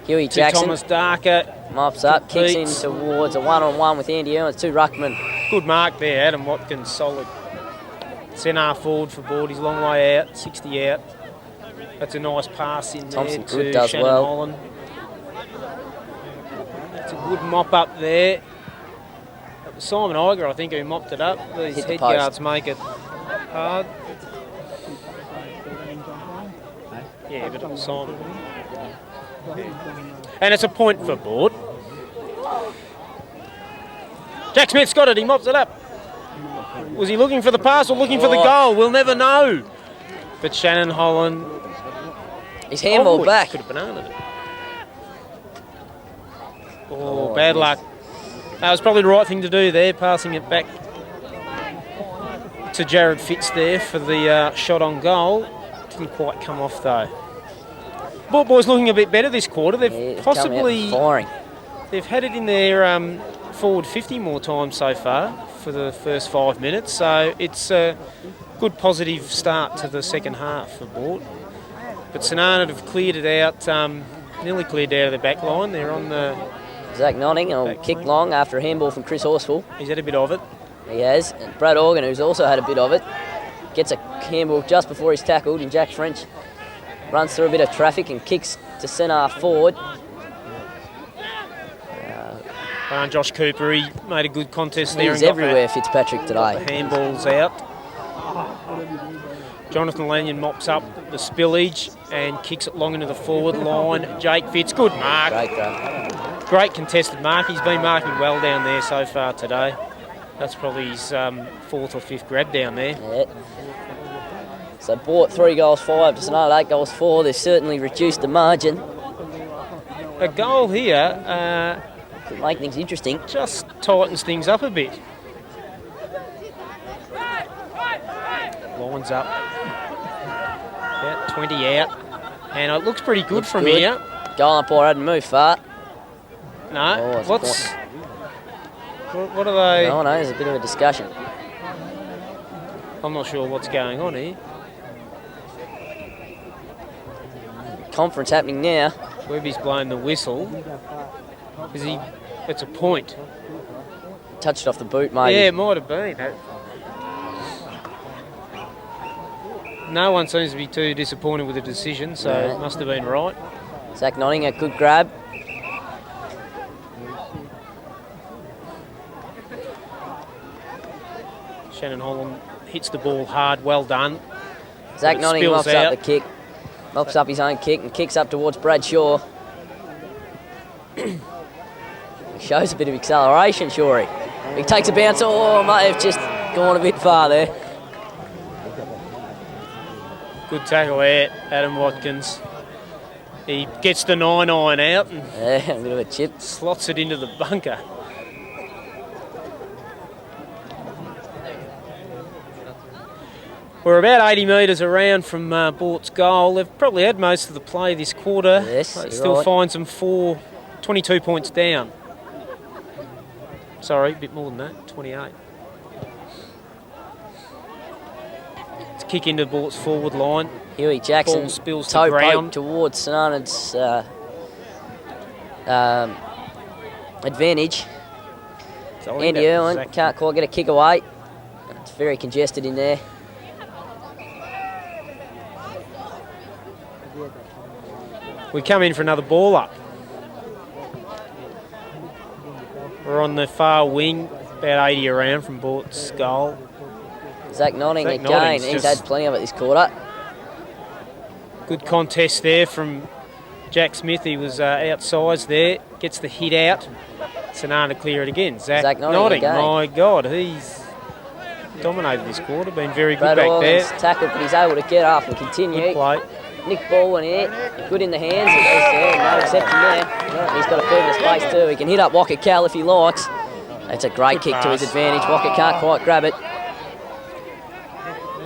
[SPEAKER 5] Huey
[SPEAKER 4] to
[SPEAKER 5] Jackson.
[SPEAKER 4] Thomas Darker.
[SPEAKER 5] Mops up, kicks in towards a one-on-one with Andy Owens, 2 ruckman.
[SPEAKER 4] Good mark there, Adam Watkins, solid. Centre forward for Boort, he's a long way out, 60 out. That's a nice pass in
[SPEAKER 5] Thompson
[SPEAKER 4] there to
[SPEAKER 5] does
[SPEAKER 4] Shannon
[SPEAKER 5] well.
[SPEAKER 4] Holland. It's a good mop up there. It was Simon Iger, I think, who mopped it up. These
[SPEAKER 5] Hit the
[SPEAKER 4] head
[SPEAKER 5] post.
[SPEAKER 4] guards make it hard. Yeah, but it was Simon. And it's a point for Boort. Jack Smith's got it, he mops it up. Was he looking for the pass or looking for the goal? We'll never know. But Shannon Holland...
[SPEAKER 5] His handball back.
[SPEAKER 4] Could have bananaed it. Oh, bad luck. That was probably the right thing to do there, passing it back to Jared Fitz there for the shot on goal. Didn't quite come off though. Boort boys looking a bit better this quarter. They've possibly... They've had it in their forward 50 more times so far for the first 5 minutes. So it's a good positive start to the second half for Boort. But St.Arnaud have cleared it out, nearly cleared out of the back line. They're on the...
[SPEAKER 5] Zach Notting will kick long after a handball from Chris Horsfall.
[SPEAKER 4] He's had a bit of it.
[SPEAKER 5] He has. And Brad Organ, who's also had a bit of it, gets a handball just before he's tackled, and Jack French runs through a bit of traffic and kicks to centre forward.
[SPEAKER 4] Josh Cooper, he made a good contest there.
[SPEAKER 5] He's everywhere, Fitzpatrick, today.
[SPEAKER 4] The handball's out. Jonathan Lanyon mops up the spillage and kicks it long into the forward line. Jake Fitz, good mark.
[SPEAKER 5] Great grab.
[SPEAKER 4] Great contested mark. He's been marking well down there so far today. That's probably his 4th or 5th grab down there.
[SPEAKER 5] Yeah. So Boort 3 goals 5 to St.Arnaud 8 goals 4. They've certainly reduced the margin.
[SPEAKER 4] A goal here
[SPEAKER 5] could make things interesting.
[SPEAKER 4] Just tightens things up a bit. Lines up. Yeah, 20 out. And it looks pretty good from here.
[SPEAKER 5] Goal umpire hadn't moved far.
[SPEAKER 4] No. What are they?
[SPEAKER 5] No, there's a bit of a discussion.
[SPEAKER 4] I'm not sure what's going on here.
[SPEAKER 5] Conference happening now.
[SPEAKER 4] Webby's blown the whistle. It's a point.
[SPEAKER 5] Touched off the boot, maybe.
[SPEAKER 4] Yeah, it might have been. No one seems to be too disappointed with the decision, so it must have been right.
[SPEAKER 5] Zach Notting, a good grab.
[SPEAKER 4] Shannon Holland hits the ball hard, well done.
[SPEAKER 5] Zach Notting mops up the kick. Mops up his own kick and kicks up towards Brad Shaw. He shows a bit of acceleration, Shorey. He takes a bounce. Oh, might have just gone a bit far there.
[SPEAKER 4] Good tackle there, Adam Watkins. He gets the 9-9 out and
[SPEAKER 5] a bit of a chip.
[SPEAKER 4] Slots it into the bunker. We're about 80 metres around from Boort's goal. They've probably had most of the play this quarter.
[SPEAKER 5] Yes,
[SPEAKER 4] It
[SPEAKER 5] you're
[SPEAKER 4] still
[SPEAKER 5] right.
[SPEAKER 4] finds them 22 points down. Sorry, a bit more than that, 28. It's a kick into Boort's forward line.
[SPEAKER 5] Huey Jackson,
[SPEAKER 4] Ball spills to
[SPEAKER 5] toe
[SPEAKER 4] ground.
[SPEAKER 5] poke towards St.Arnaud's advantage.
[SPEAKER 4] So I think
[SPEAKER 5] Andy
[SPEAKER 4] that was
[SPEAKER 5] Irwin
[SPEAKER 4] Zach-
[SPEAKER 5] can't quite get a kick away. It's very congested in there.
[SPEAKER 4] We come in for another ball up. We're on the far wing, about 80 around from Boort's goal.
[SPEAKER 5] Zach Notting
[SPEAKER 4] Zach
[SPEAKER 5] again.
[SPEAKER 4] Notting's
[SPEAKER 5] He's
[SPEAKER 4] just-
[SPEAKER 5] had plenty of it this quarter.
[SPEAKER 4] Good contest there from Jack Smith. He was outsized there. Gets the hit out. St.Arnaud clear it again. Zach
[SPEAKER 5] Notting
[SPEAKER 4] Notting.
[SPEAKER 5] again.
[SPEAKER 4] My God, he's dominated this quarter. Been very good
[SPEAKER 5] Brad
[SPEAKER 4] back
[SPEAKER 5] Organ's
[SPEAKER 4] there.
[SPEAKER 5] tackled, but he's able to get up and continue.
[SPEAKER 4] Good play.
[SPEAKER 5] Nick Baldwin here, good in the hands. No exception there. He's got a fair bit of space too. He can hit up Walker Cal if he likes. That's a great
[SPEAKER 4] Good
[SPEAKER 5] kick to his
[SPEAKER 4] pass.
[SPEAKER 5] advantage. Walker can't quite grab it.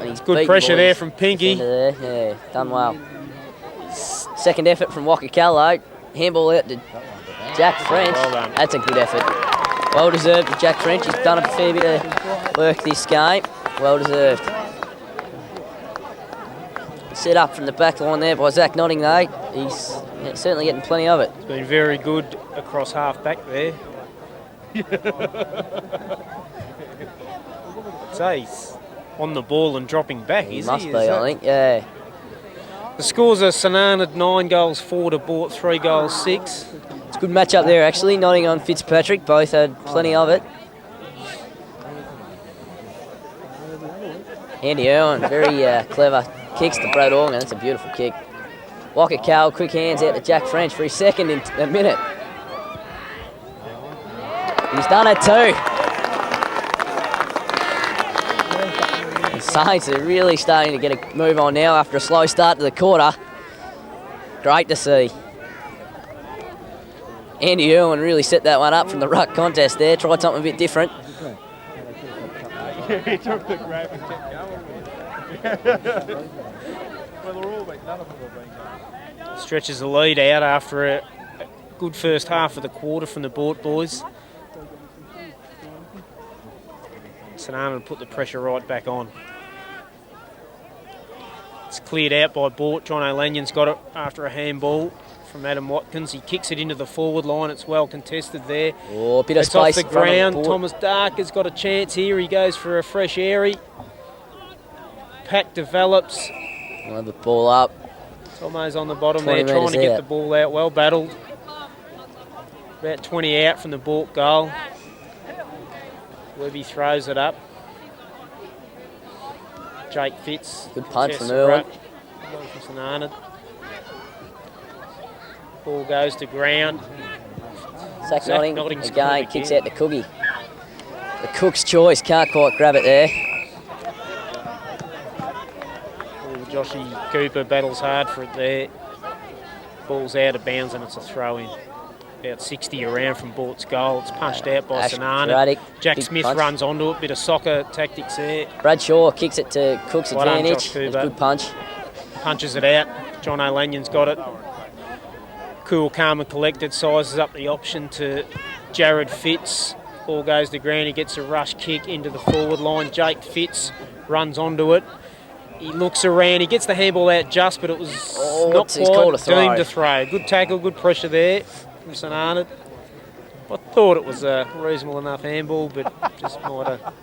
[SPEAKER 5] And he's
[SPEAKER 4] Good
[SPEAKER 5] beaten
[SPEAKER 4] pressure
[SPEAKER 5] boys.
[SPEAKER 4] there from Pinky.
[SPEAKER 5] Defender there. Yeah, done well. Second effort from Walker Cal though. Handball out to Jack French.
[SPEAKER 4] Well done.
[SPEAKER 5] That's a good effort. Well deserved to Jack French. He's done a fair bit of work this game. Well deserved. Set up from the back line there by Zach Notting though. He's certainly getting plenty of it.
[SPEAKER 4] He's been very good across half back there. So he's on the ball and dropping back,
[SPEAKER 5] He
[SPEAKER 4] is
[SPEAKER 5] must
[SPEAKER 4] he?
[SPEAKER 5] be,
[SPEAKER 4] Is that-
[SPEAKER 5] I think. Yeah.
[SPEAKER 4] The scores are St.Arnaud 9 goals 4 to Boort 3 goals 6.
[SPEAKER 5] It's a good match up there actually. Notting on Fitzpatrick. Both had plenty of it. Andy Irwin, very clever. Kicks to Brad Organ. That's a beautiful kick. Walker Cal, quick hands out to Jack French for his second in a minute. He's done it too. The Saints are really starting to get a move on now after a slow start to the quarter. Great to see. Andy Irwin really set that one up from the ruck contest there. Tried something a bit different.
[SPEAKER 7] He took the grab and kept going. Well, they're all been, none of them have been going.
[SPEAKER 4] Stretches the lead out after a good first half of the quarter from the Boort boys. St.Arnaud put the pressure right back on. It's cleared out by Boort. John O'Lanion's got it after a handball from Adam Watkins. He kicks it into the forward line. It's well contested there.
[SPEAKER 5] Oh, a bit of
[SPEAKER 4] It's off
[SPEAKER 5] space
[SPEAKER 4] the
[SPEAKER 5] in front of
[SPEAKER 4] ground.
[SPEAKER 5] Boort.
[SPEAKER 4] Thomas Dark has got a chance here. He goes for a fresh airy. Pack develops.
[SPEAKER 5] Another the ball up.
[SPEAKER 4] Tomo's on the bottom
[SPEAKER 5] 20
[SPEAKER 4] there trying to
[SPEAKER 5] metres
[SPEAKER 4] get
[SPEAKER 5] out.
[SPEAKER 4] the ball out. Well battled. About 20 out from the Boort goal. Webby throws it up. Jake Fitz.
[SPEAKER 5] Good punch from
[SPEAKER 4] Tessa
[SPEAKER 5] Irwin.
[SPEAKER 4] Ruck. From St.Arnaud. Ball goes to ground.
[SPEAKER 5] Zach
[SPEAKER 4] Zach
[SPEAKER 5] Notting
[SPEAKER 4] Notting's
[SPEAKER 5] again
[SPEAKER 4] caught
[SPEAKER 5] kicks
[SPEAKER 4] again.
[SPEAKER 5] out to Coogie. The Cook's choice, can't quite grab it there.
[SPEAKER 4] Joshy Cooper battles hard for it there. Ball's out of bounds and it's a throw in. About 60 around from Boort's goal. It's punched out by
[SPEAKER 5] Ash
[SPEAKER 4] St.Arnaud.
[SPEAKER 5] Braddock,
[SPEAKER 4] Jack
[SPEAKER 5] big
[SPEAKER 4] Smith
[SPEAKER 5] punch.
[SPEAKER 4] runs onto it. Bit of soccer tactics there.
[SPEAKER 5] Bradshaw kicks it to Cook's
[SPEAKER 4] Well done,
[SPEAKER 5] advantage.
[SPEAKER 4] Josh
[SPEAKER 5] It's a
[SPEAKER 4] Cooper.
[SPEAKER 5] good punch.
[SPEAKER 4] Punches it out. John O'Lanion's got it. Cool, calm and collected. Sizes up the option to Jared Fitz. Ball goes to ground. He gets a rush kick into the forward line. Jake Fitz runs onto it. He looks around. He gets the handball out just, but it was not
[SPEAKER 5] he's called a
[SPEAKER 4] quite
[SPEAKER 5] throw.
[SPEAKER 4] deemed to throw. Good tackle, good pressure there from St.Arnaud. I thought it was a reasonable enough handball, but just might have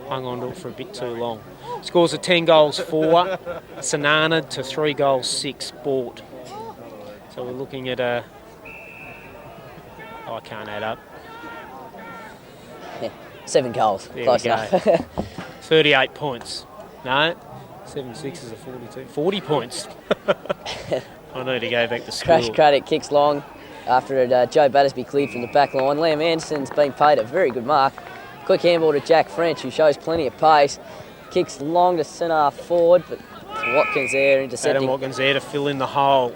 [SPEAKER 4] hung on to it for a bit too long. Scores are 10 goals 4, St.Arnaud to 3 goals 6, Boort. So we're looking at a... Oh, I can't add up.
[SPEAKER 5] Yeah, 7 goals.
[SPEAKER 4] There
[SPEAKER 5] Close
[SPEAKER 4] we go.
[SPEAKER 5] enough.
[SPEAKER 4] 38 points. No, 7 6s are 42. 40 points. I need to go back to school.
[SPEAKER 5] Crash Craddock kicks long after Joe Battersby cleared from the back line. Liam Anderson's been paid a very good mark. Quick handball to Jack French, who shows plenty of pace. Kicks long to centre forward, but Watkins there intercepting.
[SPEAKER 4] Adam Watkins there to fill in the hole.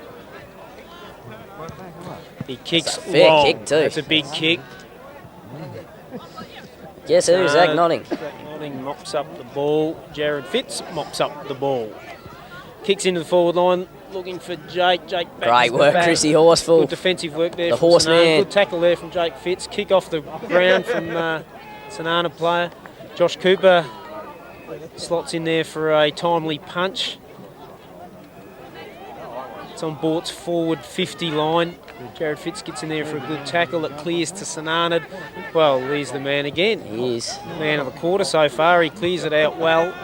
[SPEAKER 4] He kicks
[SPEAKER 5] That's a fair
[SPEAKER 4] long.
[SPEAKER 5] kick too.
[SPEAKER 4] That's a big kick.
[SPEAKER 5] Guess who? Zach Notting.
[SPEAKER 4] Watling mops up the ball. Jared Fitz mops up the ball. Kicks into the forward line, looking for Jake. Jake back.
[SPEAKER 5] Great work, Chrissy Horseful.
[SPEAKER 4] Good defensive work there
[SPEAKER 5] The
[SPEAKER 4] from
[SPEAKER 5] horseman.
[SPEAKER 4] St.Arnaud. Good tackle there from Jake Fitz. Kick off the ground from St.Arnaud player. Josh Cooper slots in there for a timely punch. It's on Boort's forward 50 line. Jared Fitz gets in there for a good tackle. It clears to St.Arnaud. Well, he's the man again.
[SPEAKER 5] He is.
[SPEAKER 4] Man of the quarter so far. He clears it out well.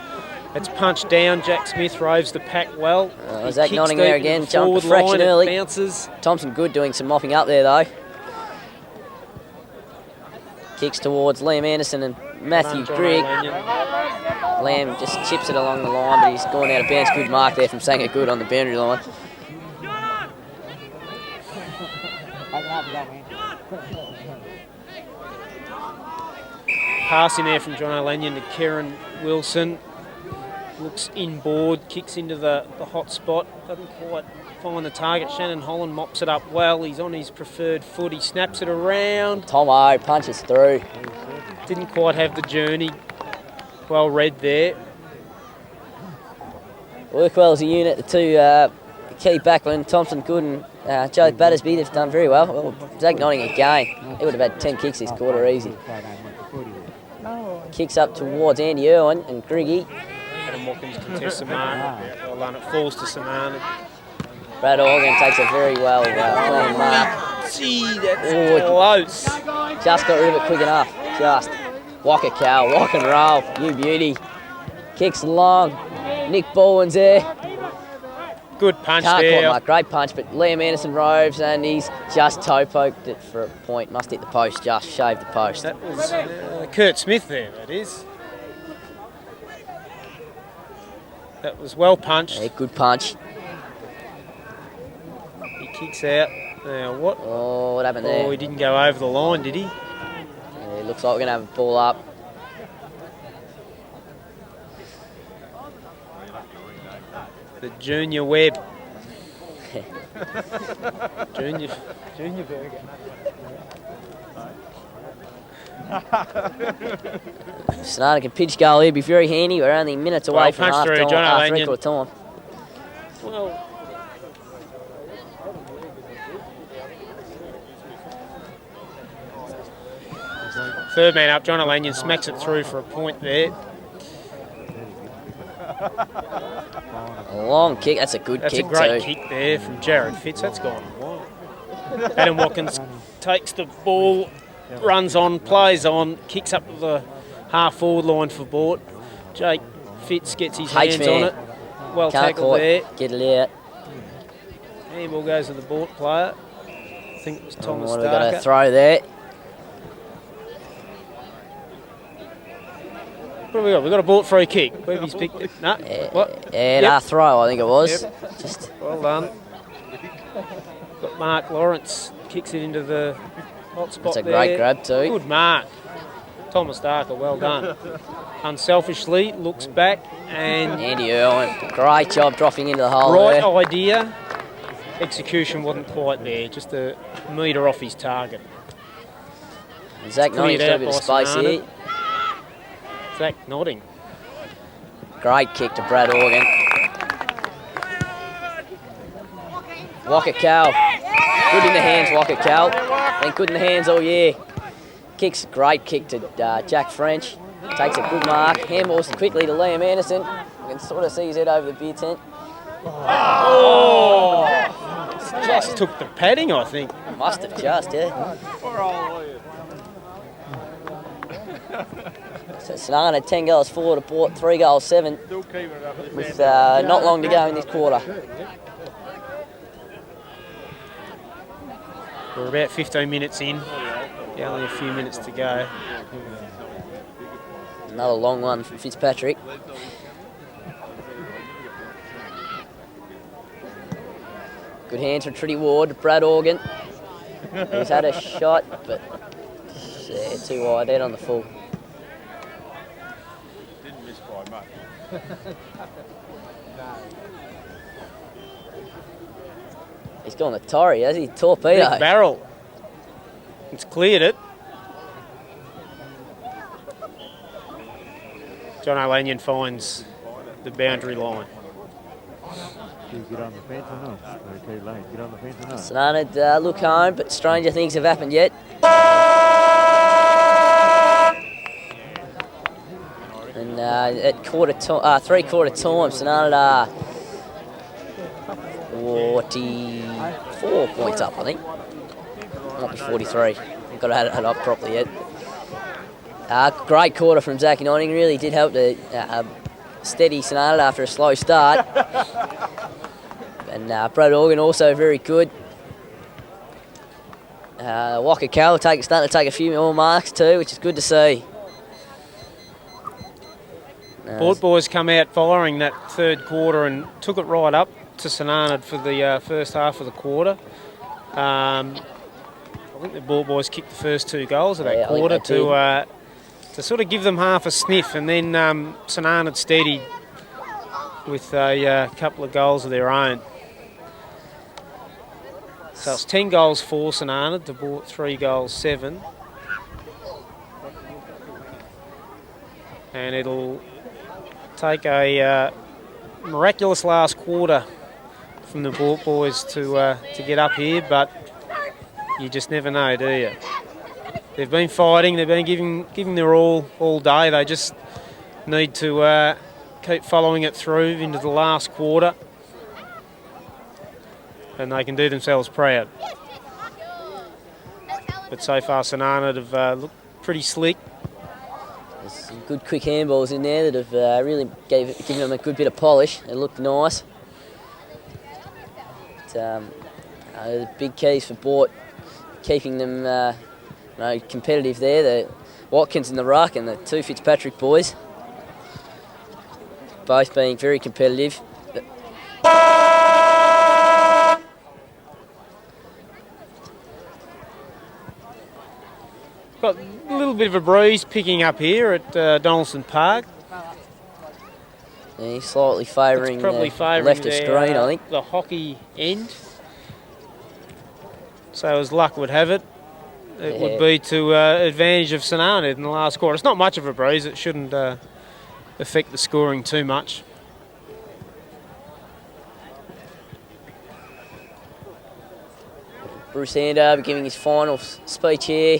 [SPEAKER 4] It's punched down. Jack Smith roves the pack well.
[SPEAKER 5] Zach Notting there again. Jumped a fraction early.
[SPEAKER 4] Bounces.
[SPEAKER 5] Thompson Good doing some mopping up there though. Kicks towards Liam Anderson and Matthew Grigg. Liam just chips it along the line, but he's gone out of bounds. Good mark there from Sanger Good on the boundary line.
[SPEAKER 4] Pass in there from John O'Lanyon to Kieran Wilson. Looks inboard, kicks into the hot spot. Doesn't quite find the target. Shannon Holland mops it up well. He's on his preferred foot. He snaps it around.
[SPEAKER 5] Tomo punches through.
[SPEAKER 4] Didn't quite have the journey. Well read there.
[SPEAKER 5] Work well as a unit. The two key backmen, Thompson Good and Joe Battersby, they've done very well. Zach Notting again. He would have had 10 kicks this quarter easy. Kicks up towards Andy Irwin and Griggy.
[SPEAKER 4] Adam Watkins contests the mark. Well done. It falls to St.Arnaud.
[SPEAKER 5] Brad Organ takes a very well planned mark.
[SPEAKER 4] Gee, that's close.
[SPEAKER 5] Just got rid of it quick enough. Just. Walker Cow, walk and roll. You beauty. Kicks long. Nick Bowen's there.
[SPEAKER 4] Good punch
[SPEAKER 5] Can't
[SPEAKER 4] there.
[SPEAKER 5] call it, great punch, but Liam Anderson roves and he's just toe poked it for a point. Must hit the post, just shaved the post.
[SPEAKER 4] That was Kurt Smith there, that is. That was well punched.
[SPEAKER 5] Yeah, good punch.
[SPEAKER 4] He kicks out. Now what?
[SPEAKER 5] Oh, what happened there?
[SPEAKER 4] Oh, he didn't go over the line, did he?
[SPEAKER 5] Yeah, looks like we're going to have a ball up.
[SPEAKER 4] The Junior Webb. Junior Burger.
[SPEAKER 5] St.Arnaud can pitch goal here, be very handy. We're only minutes away from half
[SPEAKER 4] through,
[SPEAKER 5] time, record time.
[SPEAKER 4] Well, third man up, John O'Lanyon smacks it through for a point there.
[SPEAKER 5] A long kick, that's a good
[SPEAKER 4] That's
[SPEAKER 5] kick
[SPEAKER 4] a great
[SPEAKER 5] too.
[SPEAKER 4] kick there from Jared Fitz. That's gone wide. Adam Watkins takes the ball, runs on, plays on, kicks up to the half-forward line for Boort. Jake Fitz gets his hands on it. Well
[SPEAKER 5] Can't
[SPEAKER 4] tackled there.
[SPEAKER 5] Get it out.
[SPEAKER 4] Handball goes to the Boort player. I think it was Thomas
[SPEAKER 5] What have we got a
[SPEAKER 4] Darker.
[SPEAKER 5] throw there?
[SPEAKER 4] What have we got? We've got a Boort free kick. Webbie's picked it. No. What?
[SPEAKER 5] Yeah,
[SPEAKER 4] Yep.
[SPEAKER 5] throw, I think it was.
[SPEAKER 4] Yep.
[SPEAKER 5] Just
[SPEAKER 4] Well done. Got Mark Lawrence. Kicks it into the hot spot
[SPEAKER 5] That's a
[SPEAKER 4] there.
[SPEAKER 5] great grab too.
[SPEAKER 4] Good mark. Thomas Darker, well done. Unselfishly looks back and
[SPEAKER 5] Andy Irwin, great job dropping into the hole
[SPEAKER 4] right
[SPEAKER 5] there.
[SPEAKER 4] idea. Execution wasn't quite there, just a metre off his target.
[SPEAKER 5] Zach Notting's got a bit of space here.
[SPEAKER 4] Zach Notting.
[SPEAKER 5] Great kick to Brad Organ. Walker Cow. Good in the hands, Walker Cow. Been good in the hands all year. Kicks, great kick to Jack French. Takes a good mark. Handballs quickly to Liam Anderson. You can sort of see his head over the beer tent.
[SPEAKER 4] Oh! Just took the padding, I think.
[SPEAKER 5] Must have just, yeah. So St.Arnaud 10 goals forward to Boort, 3 goals 7. With not long to go in this quarter.
[SPEAKER 4] We're about 15 minutes in. Yeah, only a few minutes to go.
[SPEAKER 5] Another long one from Fitzpatrick. Good hands from Tritty Ward, Brad Organ. He's had a shot, but yeah, too wide out on the full.
[SPEAKER 7] Didn't miss by much.
[SPEAKER 5] He's gone to Torrey, has he? Torpedo.
[SPEAKER 4] Big barrel. It's cleared it. John O'Lanyon finds the boundary line.
[SPEAKER 3] Do you get on the fence or not? Okay, Lane, get on the fence or not?
[SPEAKER 5] St. Arnaud look home, but stranger things have happened yet. And at three-quarter time, St. Arnaud 44 points up, I think. Might be 43. I've got to add it up properly yet. Great quarter from Zach Notting. Really did help to steady St. Arnaud after a slow start. And Brad Organ also very good. Walker Carroll starting to take a few more marks too, which is good to see.
[SPEAKER 4] Boort boys come out following that third quarter and took it right up to St. Arnaud for the first half of the quarter. I think the Boort boys kicked the first 2 goals of that quarter to sort of give them half a sniff, and then St. Arnaud steadied with a couple of goals of their own. So it's 10 goals for St. Arnaud to Boort 3 goals 7. And it'll take a miraculous last quarter from the Boort boys to get up here, but you just never know, do you? They've been fighting, they've been giving their all day. They just need to keep following it through into the last quarter, and they can do themselves proud. But so far St. Arnaud have looked pretty slick.
[SPEAKER 5] There's some good quick handballs in there that have really given them a good bit of polish. It looked nice. But, the big keys for Boort, keeping them competitive there. The Watkins in the ruck and the 2 Fitzpatrick boys, both being very competitive.
[SPEAKER 4] Got a little bit of a breeze picking up here at Donaldson Park.
[SPEAKER 5] Yeah, he's slightly favouring left of screen, I think.
[SPEAKER 4] The hockey end. So as luck would have it, it would be to advantage of St. Arnaud in the last quarter. It's not much of a breeze. It shouldn't affect the scoring too much.
[SPEAKER 5] Bruce Andover giving his final speech here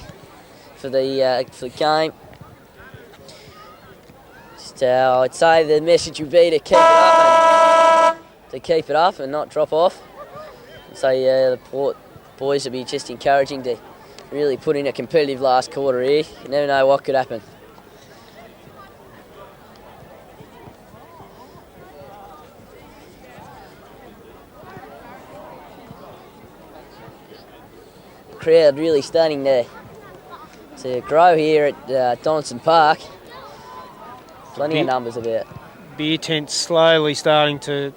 [SPEAKER 5] for the game. Just, I'd say the message would be to keep it up and not drop off. So the Boort boys will be just encouraging to really put in a competitive last quarter here. You never know what could happen. Crowd really starting to grow here at Donaldson Park. Plenty of numbers about.
[SPEAKER 4] Beer tent slowly starting to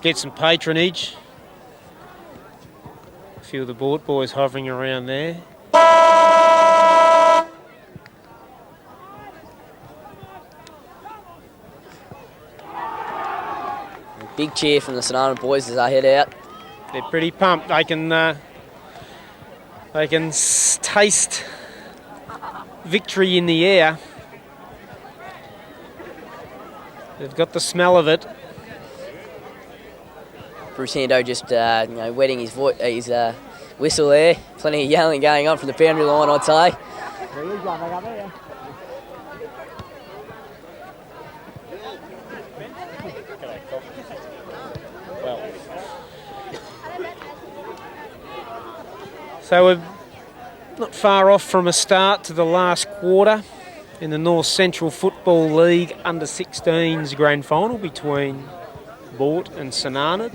[SPEAKER 4] get some patronage. A few of the Boort boys hovering around there.
[SPEAKER 5] A big cheer from the St. Arnaud boys as they head out.
[SPEAKER 4] They're pretty pumped. They can taste victory in the air. They've got the smell of it.
[SPEAKER 5] Bruce Hando just wetting his whistle there. Plenty of yelling going on from the boundary line, I'd say.
[SPEAKER 4] So we're not far off from a start to the last quarter in the North Central Football League under 16's grand final between Boort and St. Arnaud.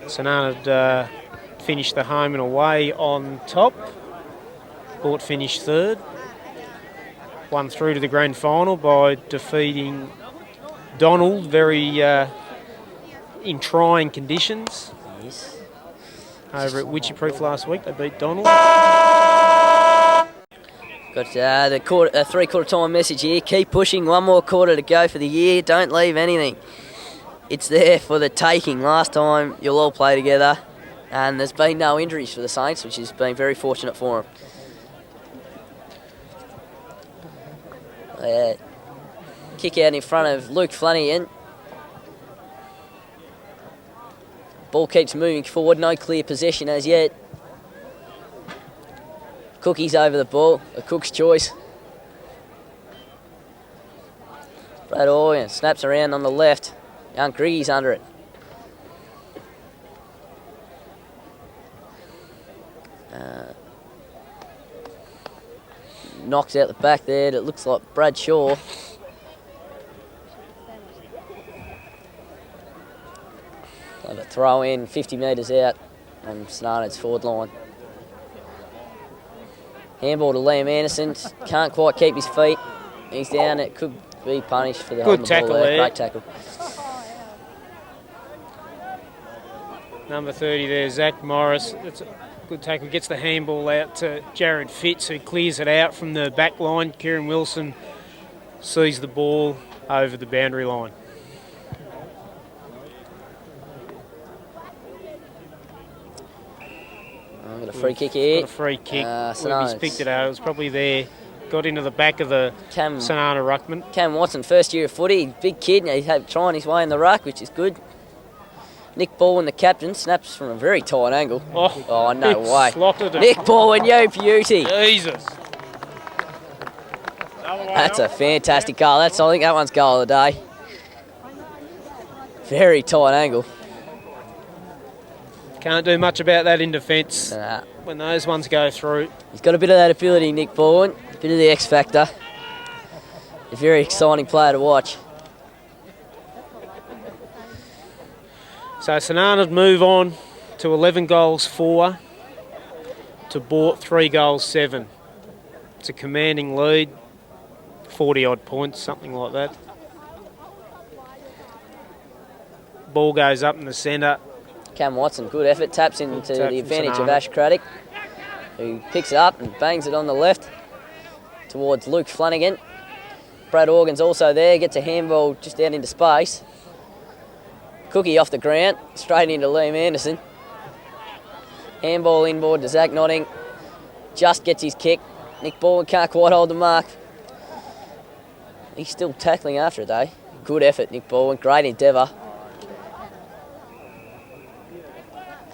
[SPEAKER 4] St. Arnaud finished the home and away on top. Boort finished third. Won through to the grand final by defeating Donald very in trying conditions.
[SPEAKER 5] Yes.
[SPEAKER 4] Over at Witchy-Proof last week, they beat Donald.
[SPEAKER 5] Got the three-quarter time message here. Keep pushing. One more quarter to go for the year. Don't leave anything. It's there for the taking. Last time you'll all play together, and there's been no injuries for the Saints, which has been very fortunate for them. Kick out in front of Luke Flanagan. Ball keeps moving forward, no clear possession as yet. Cookie's over the ball, a Cook's choice. Brad Organ snaps around on the left. Young Griggy's under it. Knocks out the back there. It looks like Brad Shaw. Have a throw in 50 metres out on St. Arnaud's forward line. Handball to Liam Anderson. Can't quite keep his feet. He's down. It could be punished for the
[SPEAKER 4] Good
[SPEAKER 5] holding the
[SPEAKER 4] tackle
[SPEAKER 5] ball there.
[SPEAKER 4] there.
[SPEAKER 5] Great tackle.
[SPEAKER 4] Number 30 there, Zach Morris. That's a good tackle. Gets the handball out to Jared Fitz, who clears it out from the back line. Kieran Wilson sees the ball over the boundary line.
[SPEAKER 5] Got a free kick here.
[SPEAKER 4] Got a free kick.
[SPEAKER 5] St.
[SPEAKER 4] He's picked it out. It was probably there. Got into the back of the St. Arnaud ruckman.
[SPEAKER 5] Cam Watson, first year of footy. Big kid. He's trying his way in the ruck, which is good. Nick Baldwin, the captain, snaps from a very tight angle. Oh no way.
[SPEAKER 4] Slotted it.
[SPEAKER 5] Nick Baldwin, you beauty.
[SPEAKER 4] Jesus.
[SPEAKER 5] That's a fantastic goal. I think that one's goal of the day. Very tight angle.
[SPEAKER 4] Can't do much about that in defence when those ones go through.
[SPEAKER 5] He's got a bit of that ability, Nick Baldwin. A bit of the X factor. A very exciting player to watch.
[SPEAKER 4] So St. Arnaud move on to 11 goals 4 to Boort 3 goals 7. It's a commanding lead, 40 odd points, something like that. Ball goes up in the centre.
[SPEAKER 5] Cam Watson, good effort, taps into the advantage of Ash Craddock, who picks it up and bangs it on the left towards Luke Flanagan. Brad Organ's also there, gets a handball just out into space. Cookie off the ground, straight into Liam Anderson. Handball inboard to Zach Notting. Just gets his kick. Nick Baldwin can't quite hold the mark. He's still tackling after it though. Good effort, Nick Baldwin. Great endeavour.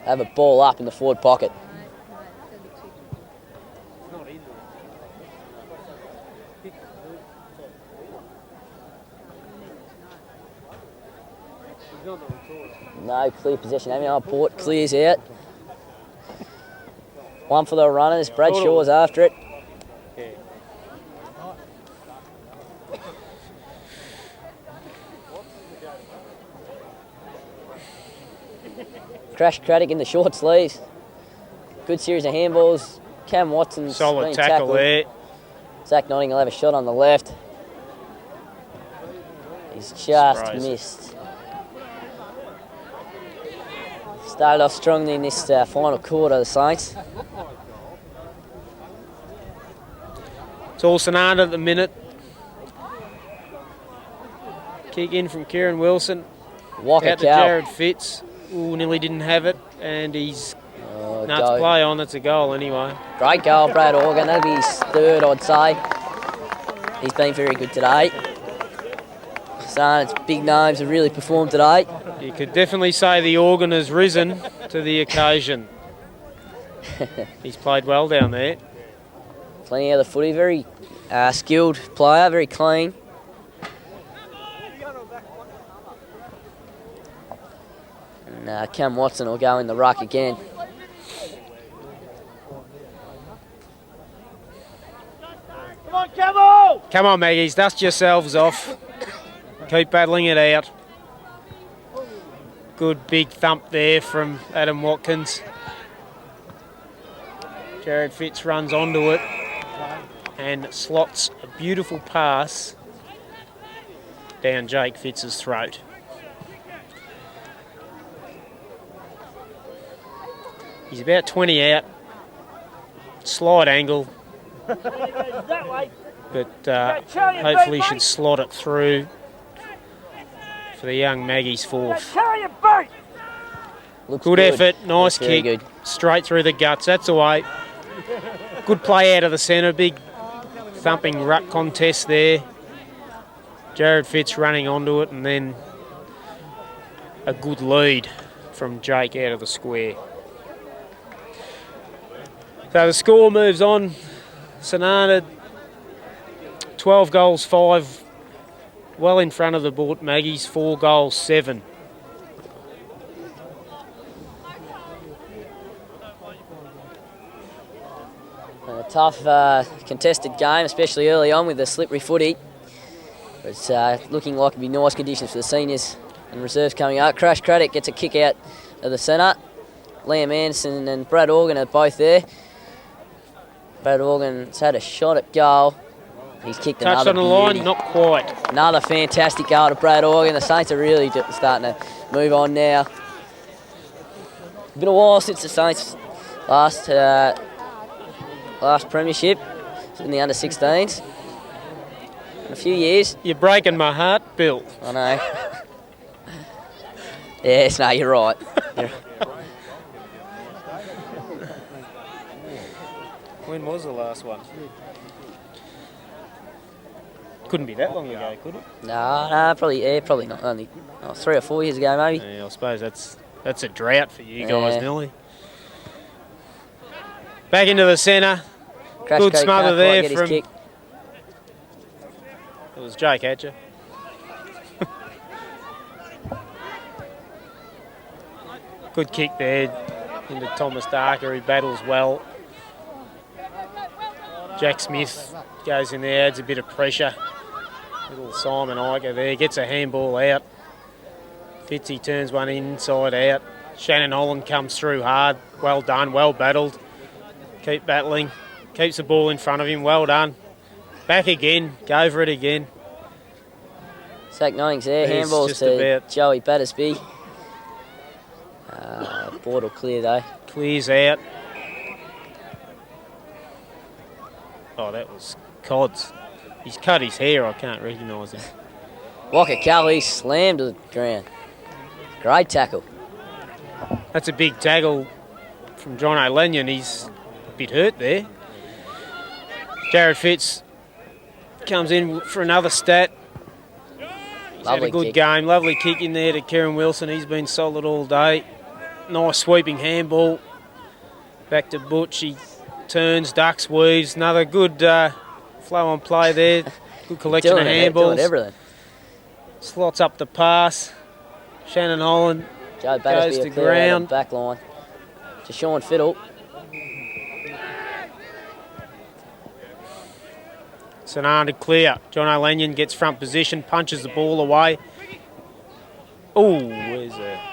[SPEAKER 5] Have a ball up in the forward pocket. No clear possession. Boort clears out. One for the runners. Brad Shaw's after it. Crash Craddock in the short sleeves. Good series of handballs. Cam Watson's
[SPEAKER 4] solid tackle there.
[SPEAKER 5] Zach Notting will have a shot on the left. He's just missed. Started off strongly in this final quarter, the Saints.
[SPEAKER 4] It's all St. Arnaud at the minute. Kick in from Kieran Wilson.
[SPEAKER 5] Walker
[SPEAKER 4] out to Jared Fitz. Ooh, nearly didn't have it, and he's nuts play on. That's a goal anyway.
[SPEAKER 5] Great goal, Brad Organ. That'll be his third, I'd say. He's been very good today. St. big names have really performed today.
[SPEAKER 4] You could definitely say the organ has risen to the occasion. He's played well down there.
[SPEAKER 5] Plenty of the footy, very skilled player, very clean. And Cam Watson will go in the ruck again.
[SPEAKER 7] Come on, Camo!
[SPEAKER 4] Come on, Maggies, dust yourselves off. Keep battling it out. Good big thump there from Adam Watkins. Jared Fitz runs onto it and slots a beautiful pass down Jake Fitz's throat. He's about 20 out, slide angle, but hopefully should slot it through for the young Maggie's fourth. Good effort, nice kick,
[SPEAKER 5] good.
[SPEAKER 4] Straight through the guts, that's away. Good play out of the centre, big thumping ruck contest there. Jared Fitz running onto it, and then a good lead from Jake out of the square. So the score moves on. St.Arnaud 12 goals 5, well in front of the Boort Maggies, 4 goals 7.
[SPEAKER 5] A tough contested game, especially early on with the slippery footy. It's looking like it'll be nice conditions for the seniors and reserves coming up. Crash Craddock gets a kick out of the centre. Liam Anderson and Brad Organ are both there. Brad Organ's had a shot at goal. He's kicked
[SPEAKER 4] Touched
[SPEAKER 5] another
[SPEAKER 4] on the line,
[SPEAKER 5] beauty.
[SPEAKER 4] not quite.
[SPEAKER 5] Another fantastic goal to Brad Organ. The Saints are really starting to move on now. Been a while since the Saints last premiership in the under-16s. In a few years.
[SPEAKER 4] You're breaking my heart, Bill.
[SPEAKER 5] I know. Yes, no, you're right.
[SPEAKER 4] When was the last one? Couldn't be that long ago, could it?
[SPEAKER 5] No, probably not. Only 3 or 4 years ago, maybe.
[SPEAKER 4] Yeah, I suppose that's a drought for you guys,
[SPEAKER 5] Yeah.
[SPEAKER 4] nearly. Back into the centre.
[SPEAKER 5] Crash
[SPEAKER 4] Good
[SPEAKER 5] Craddock
[SPEAKER 4] smother
[SPEAKER 5] can't quite
[SPEAKER 4] there
[SPEAKER 5] get his
[SPEAKER 4] from...
[SPEAKER 5] kick.
[SPEAKER 4] It was Jake Hatcher. Good kick there into Thomas Darker, who battles well. Jack Smith goes in there, adds a bit of pressure. Little Simon Iker there, gets a handball out. Fitzy turns one inside out. Shannon Holland comes through hard. Well done, well battled. Keep battling. Keeps the ball in front of him, well done. Back again, go for it again.
[SPEAKER 5] Zach Notting's there,
[SPEAKER 4] There's
[SPEAKER 5] handballs
[SPEAKER 4] just
[SPEAKER 5] to
[SPEAKER 4] about-
[SPEAKER 5] Joey Battersby. Board will clear though.
[SPEAKER 4] Clears out. Oh, that was Cods. He's cut his hair, I can't recognise him.
[SPEAKER 5] Wakakali slammed to the ground. Great tackle.
[SPEAKER 4] That's a big tackle from John O'Lanyon. He's a bit hurt there. Jared Fitz comes in for another stat. He's had
[SPEAKER 5] Lovely
[SPEAKER 4] a good
[SPEAKER 5] kick.
[SPEAKER 4] game. Lovely kick in there to Kieran Wilson. He's been solid all day. Nice sweeping handball. Back to Butch. He turns, ducks, weaves. Another good flow on play there. Good collection of
[SPEAKER 5] Doing
[SPEAKER 4] handballs.
[SPEAKER 5] everything.
[SPEAKER 4] Slots up the pass. Shannon Holland
[SPEAKER 5] Joe Battersby
[SPEAKER 4] goes to
[SPEAKER 5] will clear out
[SPEAKER 4] ground.
[SPEAKER 5] the back line to Sean Fiddle.
[SPEAKER 4] St.Arnaud clear. John O'Lanyon gets front position, punches the ball away. Oh, where's that?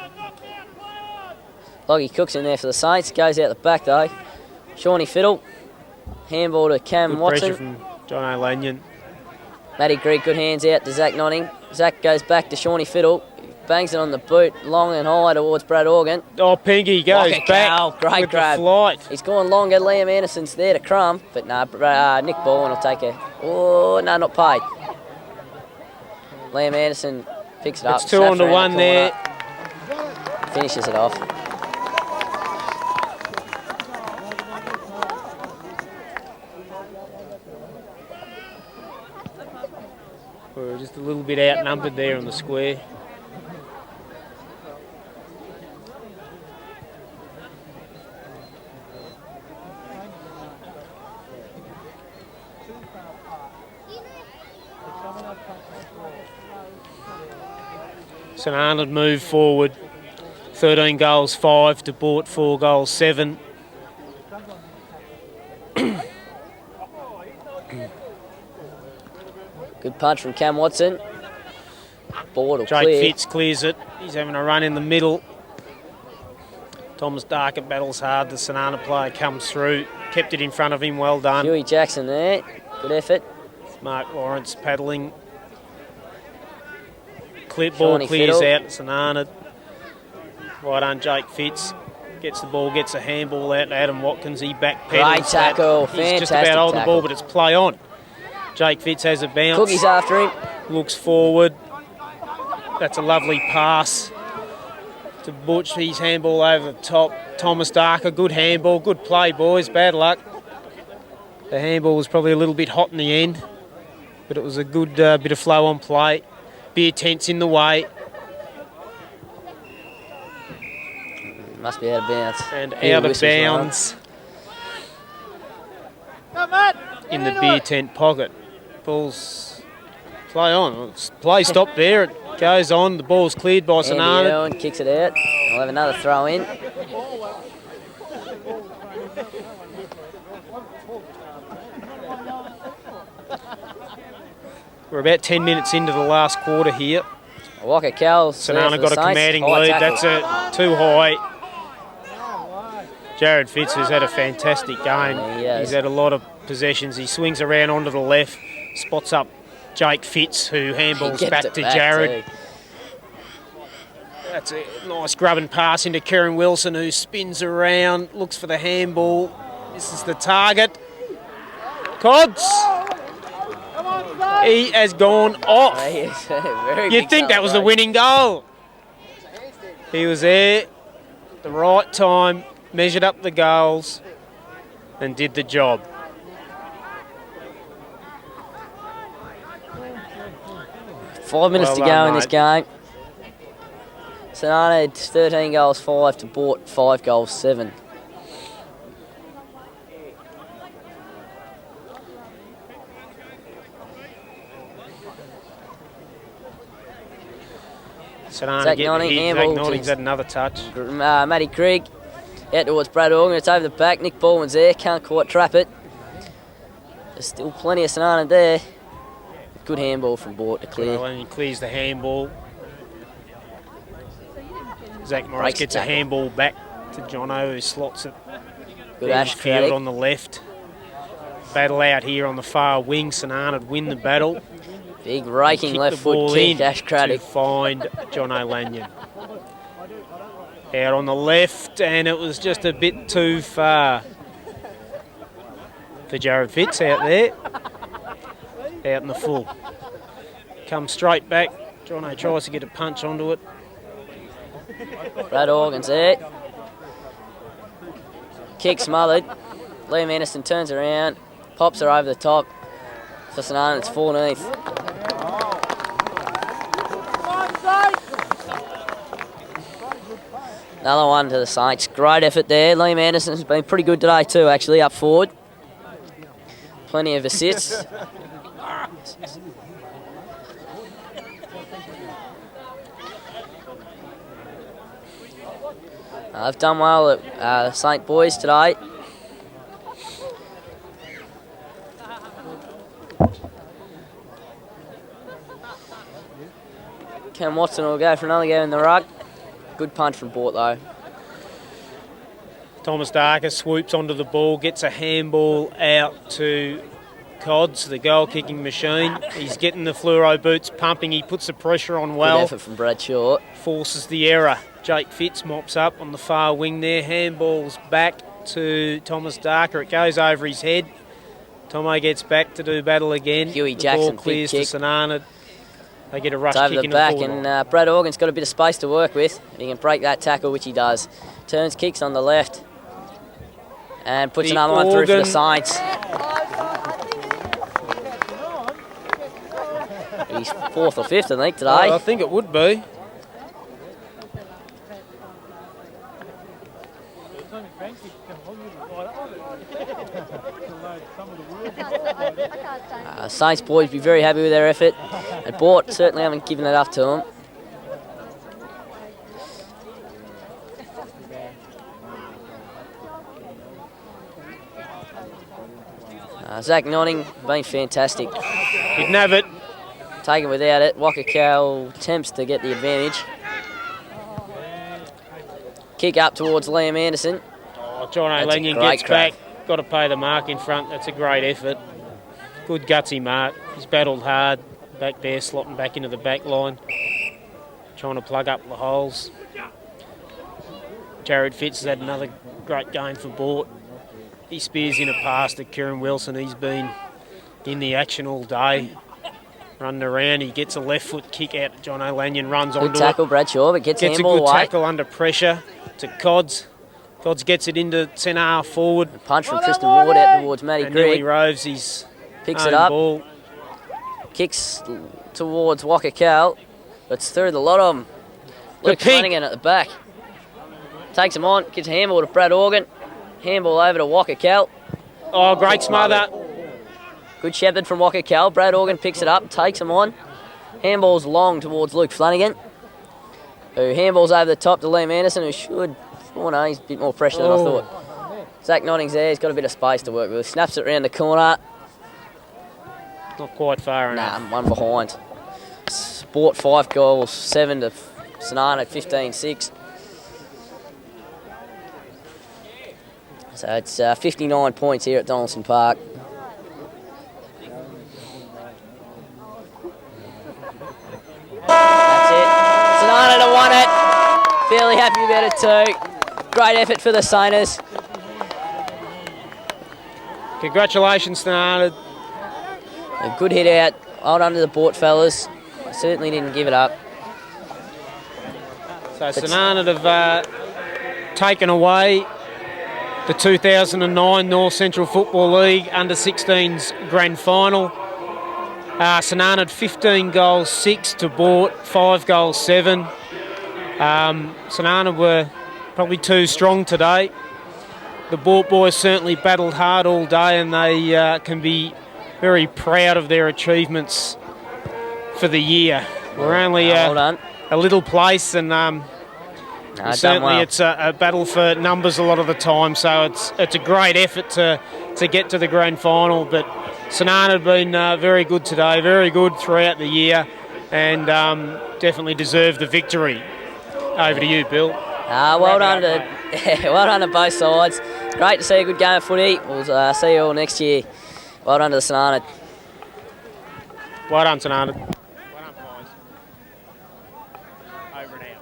[SPEAKER 5] Loggy Cook's in there for the Saints. Goes out the back though. Shawnee Fiddle. Handball to Cam
[SPEAKER 4] Good
[SPEAKER 5] Watson.
[SPEAKER 4] pressure from John O'Lanyon.
[SPEAKER 5] Matty Greig, good hands out to Zach Notting. Zach goes back to Shawnee Fiddle. Bangs it on the boot, long and high towards Brad Organ.
[SPEAKER 4] Oh, Pinky goes
[SPEAKER 5] Like a
[SPEAKER 4] back
[SPEAKER 5] cow. Great
[SPEAKER 4] with
[SPEAKER 5] grab.
[SPEAKER 4] the flight.
[SPEAKER 5] He's gone longer. Liam Anderson's there to crumb, but Nick Baldwin will take a... Oh, no, not paid. Liam Anderson picks it up.
[SPEAKER 4] It's 2
[SPEAKER 5] snaps
[SPEAKER 4] on to
[SPEAKER 5] around
[SPEAKER 4] 1
[SPEAKER 5] the
[SPEAKER 4] there.
[SPEAKER 5] corner, finishes it off.
[SPEAKER 4] We're just a little bit outnumbered there on the square. St.Arnaud move forward. 13 goals 5 to Boort, 4 goals 7.
[SPEAKER 5] Good punch from Cam Watson. Board will
[SPEAKER 4] Jake
[SPEAKER 5] clear.
[SPEAKER 4] Fitz clears it. He's having a run in the middle. Thomas Darker battles hard. The St.Arnaud player comes through. Kept it in front of him. Well done.
[SPEAKER 5] Huey Jackson there. Good effort.
[SPEAKER 4] Mark Lawrence paddling. Ball
[SPEAKER 5] Shawnee
[SPEAKER 4] clears
[SPEAKER 5] Fiddle.
[SPEAKER 4] out. St.Arnaud. Well done, Jake Fitz. Gets the ball, gets a handball out to Adam Watkins. He backpedals.
[SPEAKER 5] Great tackle.
[SPEAKER 4] He's just
[SPEAKER 5] Fantastic
[SPEAKER 4] about holding the
[SPEAKER 5] tackle.
[SPEAKER 4] ball, but it's play on. Jake Fitz has a bounce.
[SPEAKER 5] Cookie's after him.
[SPEAKER 4] Looks forward. That's a lovely pass to Butch. His handball over the top. Thomas Darker, good handball. Good play, boys. Bad luck. The handball was probably a little bit hot in the end. but it was a good bit of flow on play. Beer tents in the way.
[SPEAKER 5] Must be out of bounds.
[SPEAKER 4] And
[SPEAKER 5] Beer
[SPEAKER 4] out of
[SPEAKER 5] whistles,
[SPEAKER 4] bounds in the beer tent pocket. Ball's play on. Play stopped there. It goes on. The ball's cleared by St.Arnaud.
[SPEAKER 5] Owen kicks it out. We'll have another throw in.
[SPEAKER 4] We're about 10 minutes into the last quarter here.
[SPEAKER 5] Walker Cal.
[SPEAKER 4] St.Arnaud got a commanding lead. That's too high. Jared Fitz has had a fantastic game.
[SPEAKER 5] Yeah,
[SPEAKER 4] He's had a lot of possessions. He swings around onto the left, spots up Jake Fitz, who handballs back to Jared.
[SPEAKER 5] Too.
[SPEAKER 4] That's a nice grubbing pass into Kieran Wilson, who spins around, looks for the handball. This is the target. Cods! He has gone off. You'd think that was the winning goal. He was there at the right time, measured up the goals, and did the job.
[SPEAKER 5] Five minutes to go in this game. St.Arnaud 13 goals 5 to Boort 5 goals 7.
[SPEAKER 4] St.Arnaud getting hit. Zach Notting's had another touch.
[SPEAKER 5] Matty Krieg out towards Brad Organ. It's over the back. Nick Baldwin's there. Can't quite trap it. There's still plenty of St.Arnaud there. Good handball from Boort to clear.
[SPEAKER 4] Well, and he clears the handball. Zach Morris gets a handball back to Jono, who slots it.
[SPEAKER 5] Good Ash Craddock
[SPEAKER 4] on the left. Battle out here on the far wing. St.Arnaud win the battle.
[SPEAKER 5] Big raking left foot kick, Ash Craddock.
[SPEAKER 4] To find Jono Lanyon. Out on the left, and it was just a bit too far for Jared Fitz out there. Out in the full. Comes straight back. Jono tries to get a punch onto it.
[SPEAKER 5] Brad Organ's there. Kick smothered. Liam Anderson turns around, pops her over the top. For St.Arnaud, it's 14th. Another one to the Saints. Great effort there. Liam Anderson's been pretty good today too, actually, up forward. Plenty of assists. I've done well at St. Boys today. Cam Watson will go for another go in the ruck. Good punch from Boort though.
[SPEAKER 4] Thomas Darker swoops onto the ball, gets a handball out to Cods, the goal-kicking machine. He's getting the fluoro boots pumping. He puts the pressure on well.
[SPEAKER 5] Good effort from Brad Short.
[SPEAKER 4] Forces the error. Jake Fitz mops up on the far wing there. Handballs back to Thomas Darker. It goes over his head. Tomo gets back to do battle again.
[SPEAKER 5] Huey
[SPEAKER 4] the
[SPEAKER 5] Jackson,
[SPEAKER 4] ball clears
[SPEAKER 5] big
[SPEAKER 4] to
[SPEAKER 5] kick.
[SPEAKER 4] St.Arnaud. They get a rush
[SPEAKER 5] It's over
[SPEAKER 4] kick
[SPEAKER 5] the
[SPEAKER 4] in
[SPEAKER 5] back,
[SPEAKER 4] the forward.
[SPEAKER 5] and Brad Organ's got a bit of space to work with. He can break that tackle, which he does. Turns, kicks on the left, and puts another one through for the Saints. He's 4th or 5th, I think, today.
[SPEAKER 4] I think it would be.
[SPEAKER 5] Saints boys be very happy with their effort. And Boort certainly haven't given it up to them. Zach Notting been fantastic.
[SPEAKER 4] He'd have it.
[SPEAKER 5] Taken without it. Walker Cowell attempts to get the advantage. Kick up towards Liam Anderson.
[SPEAKER 4] Oh, John
[SPEAKER 5] That's a
[SPEAKER 4] Lanyon
[SPEAKER 5] great
[SPEAKER 4] gets
[SPEAKER 5] crack.
[SPEAKER 4] back. Got to pay the mark in front. That's a great effort. Good gutsy mark. He's battled hard. Back there, slotting back into the back line. Trying to plug up the holes. Jared Fitz has had another great game for Boort. He spears in a pass to Kieran Wilson. He's been in the action all day. Running around, he gets a left foot kick out to John O'Lanyon, runs onto it.
[SPEAKER 5] Good tackle, Bradshaw, but gets the
[SPEAKER 4] Gets a
[SPEAKER 5] handball
[SPEAKER 4] good
[SPEAKER 5] away.
[SPEAKER 4] tackle under pressure to Cods. Cods gets it into centre forward.
[SPEAKER 5] Punch from Tristan Ward out towards Matty
[SPEAKER 4] And nearly
[SPEAKER 5] Grigg.
[SPEAKER 4] roves his
[SPEAKER 5] Picks
[SPEAKER 4] own
[SPEAKER 5] it up.
[SPEAKER 4] ball.
[SPEAKER 5] Kicks towards Walker Cal. It's through the lot of them. Luke Flanagan at the back. Takes him on, gives a handball to Brad Organ. Handball over to Walker Cal.
[SPEAKER 4] Oh, great smother.
[SPEAKER 5] Good shepherd from Walker Cal. Brad Organ picks it up, takes him on. Handball's long towards Luke Flanagan, who handballs over the top to Liam Anderson, who should, oh no, he's a bit more pressure than I thought. Zach Notting's there, he's got a bit of space to work with. Snaps it around the corner.
[SPEAKER 4] Not quite far enough.
[SPEAKER 5] Nah, one behind. Boort 5 goals, 7 to St.Arnaud 15-6. So it's 59 points here at Donaldson Park. That's it. St.Arnaud won it. Fairly happy about it too. Great effort for the Sainers.
[SPEAKER 4] Congratulations, St.Arnaud.
[SPEAKER 5] A good hit out. Well done to the Boort fellas. Certainly didn't give it up.
[SPEAKER 4] So St.Arnaud have taken away the 2009 North Central Football League Under-16s Grand Final. St.Arnaud 15 goals 6 to Boort 5 goals 7. St.Arnaud were probably too strong today. The Boort boys certainly battled hard all day, and they can be very proud of their achievements for the year. We're only a little place, and certainly it's a battle for numbers a lot of the time, so it's a great effort to get to the grand final. But St.Arnaud have been very good today, very good throughout the year, and definitely deserve the victory. Over to you, Bill.
[SPEAKER 5] Well done to both sides. Great to see a good game of footy. We'll see you all next year. Well done to the St.Arnaud.
[SPEAKER 4] Well done, St.Arnaud. Well done, boys. Over and out.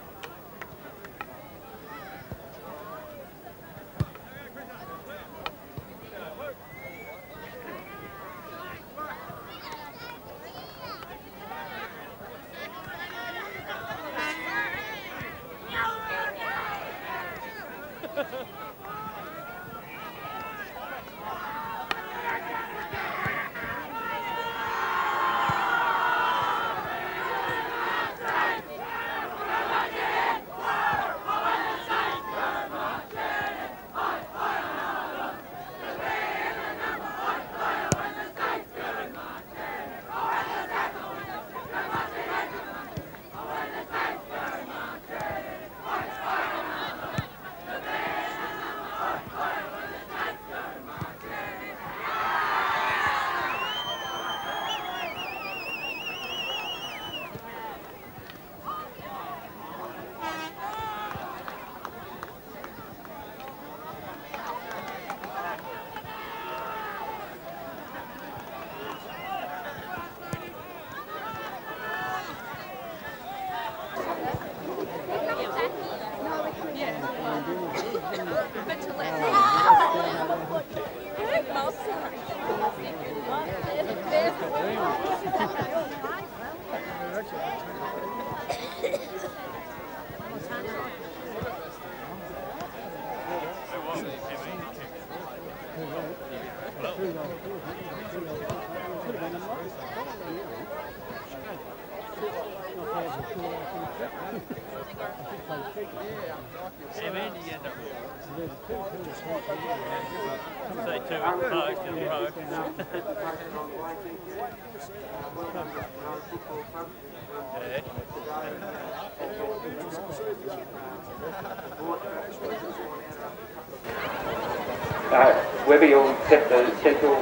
[SPEAKER 1] Webby will accept the central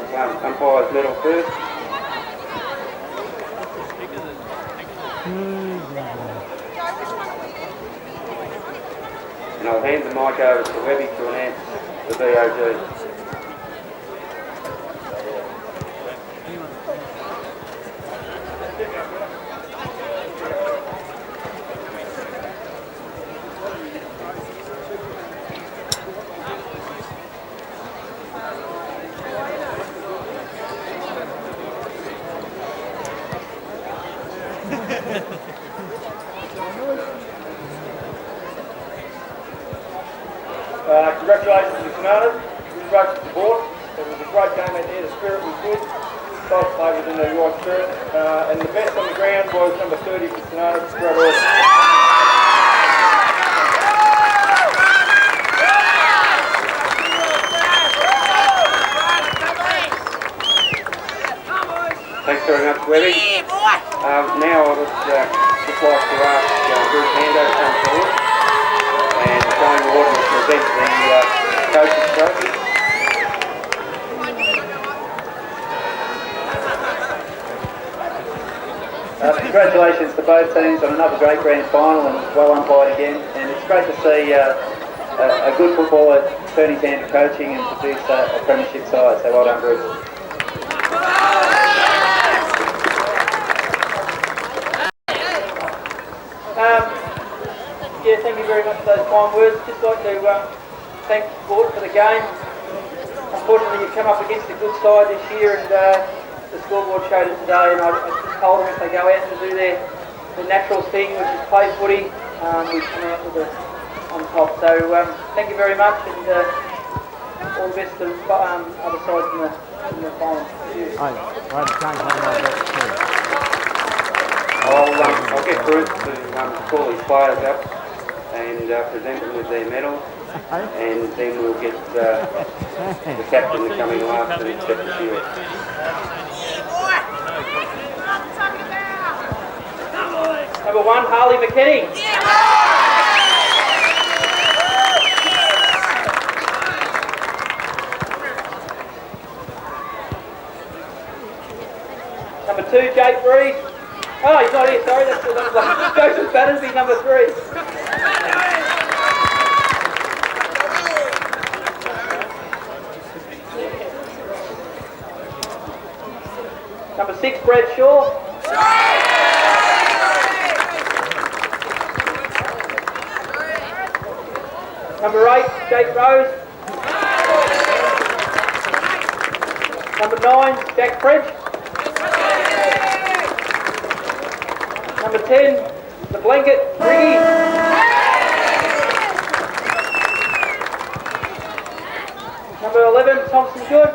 [SPEAKER 1] umpire's medal first. And I'll hand the mic over to Webby to announce the BOG.
[SPEAKER 2] Congratulations to St.Arnaud, congratulations to Boort. It was a great game out there, the spirit was good. Nice play within the right spirit. And the best on the ground was number 30 for St.Arnaud, Brad Orr.
[SPEAKER 1] Thanks very much, Webby. Now I would just like to ask Bruce Hando to come forward and Shane Warden to present the coach's trophy.
[SPEAKER 8] Congratulations to both teams on another great grand final and well umpired again. And it's great to see a good footballer turn his hand to coaching and produce a premiership side. So well done, Bruce.
[SPEAKER 2] Yeah, thank you very much for those kind words. Just like to thank Boort for the game. Unfortunately, you've come up against a good side this year, and the scoreboard showed it today. And I just told them if they go out and do their natural thing, which is play footy, we come out with on top. So thank you very much, and all the best to the other sides in the final.
[SPEAKER 1] I'll get Bruce to call his players up and present them with their medals, and then we'll get the captain to come in last and accept the shield.
[SPEAKER 2] Number 1, Harley McKinney. Number 2, Jake Breed. Oh, he's not here, sorry. That's Joseph Battersby, number 3. Number 6, Brad Shaw. Number 8, Jake Rose. Number 9, Jack French. Number 10, the blanket, Riggy. Number 11, Thompson Good.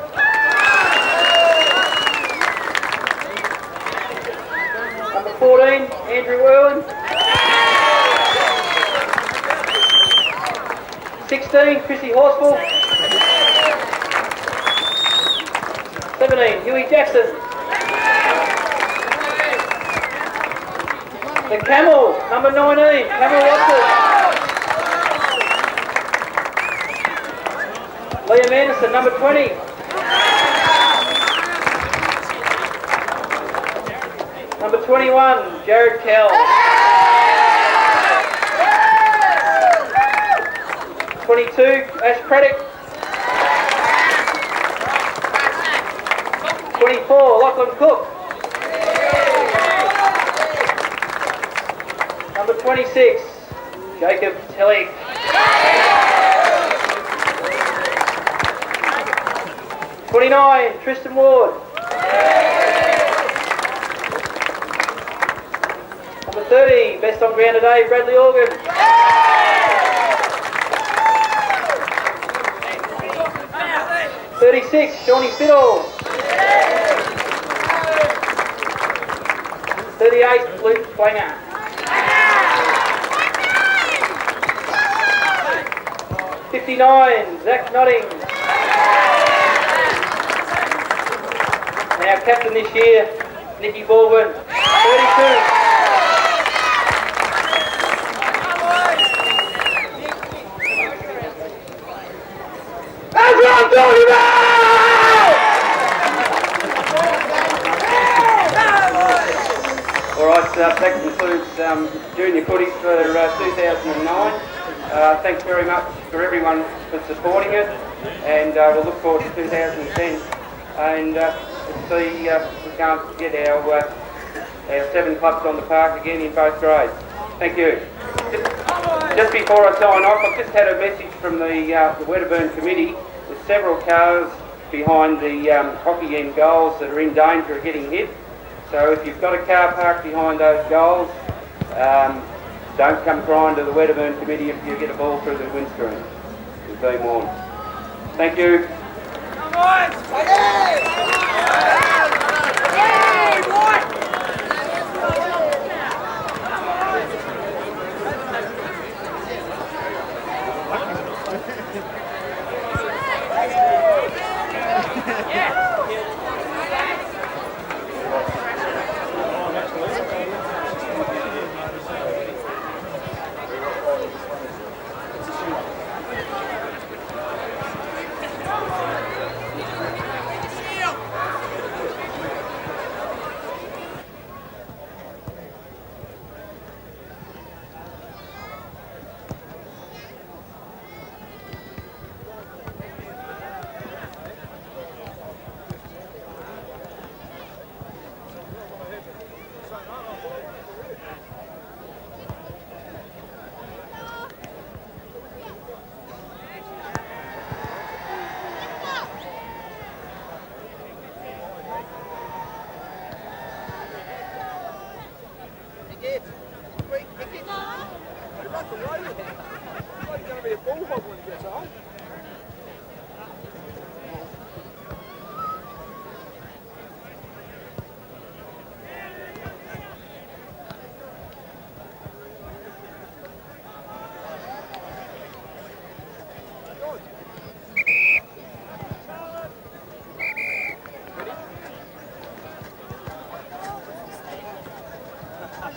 [SPEAKER 2] Number 14, Andrew Irwin. 16, Chrissy Horsfall. 17, Huey Jackson. The Camel, number 19, Camel Watson. Liam Anderson, number 20. Number 21, Jared Kell. 22, Ash Craddock. 24, Lachlan Cook. Number 26, Jacob Tellig. 29, Tristan Ward. Number 30, best on ground today, Bradley Organ. 36, Shawnee Fiddle. 38, Luke Flanger. 59, Zach Notting. And our captain this year, Nicky Baldwin, 32. That's what I'm talking about! Alright, that concludes junior footy for 2009. Thanks very much for everyone for supporting it, and we'll look forward to 2010. And let's see if we can't get our 7 clubs on the park again in both grades. Thank you. Just before I sign off, I've just had a message from the Wedderburn committee. There's several cars behind the hockey end goals that are in danger of getting hit. So if you've got a car parked behind those goals, don't come crying to the Wedderburn committee if you get a ball through the windscreen. You've been warned. Thank you.
[SPEAKER 7] He's going to be a bullhog when he gets home.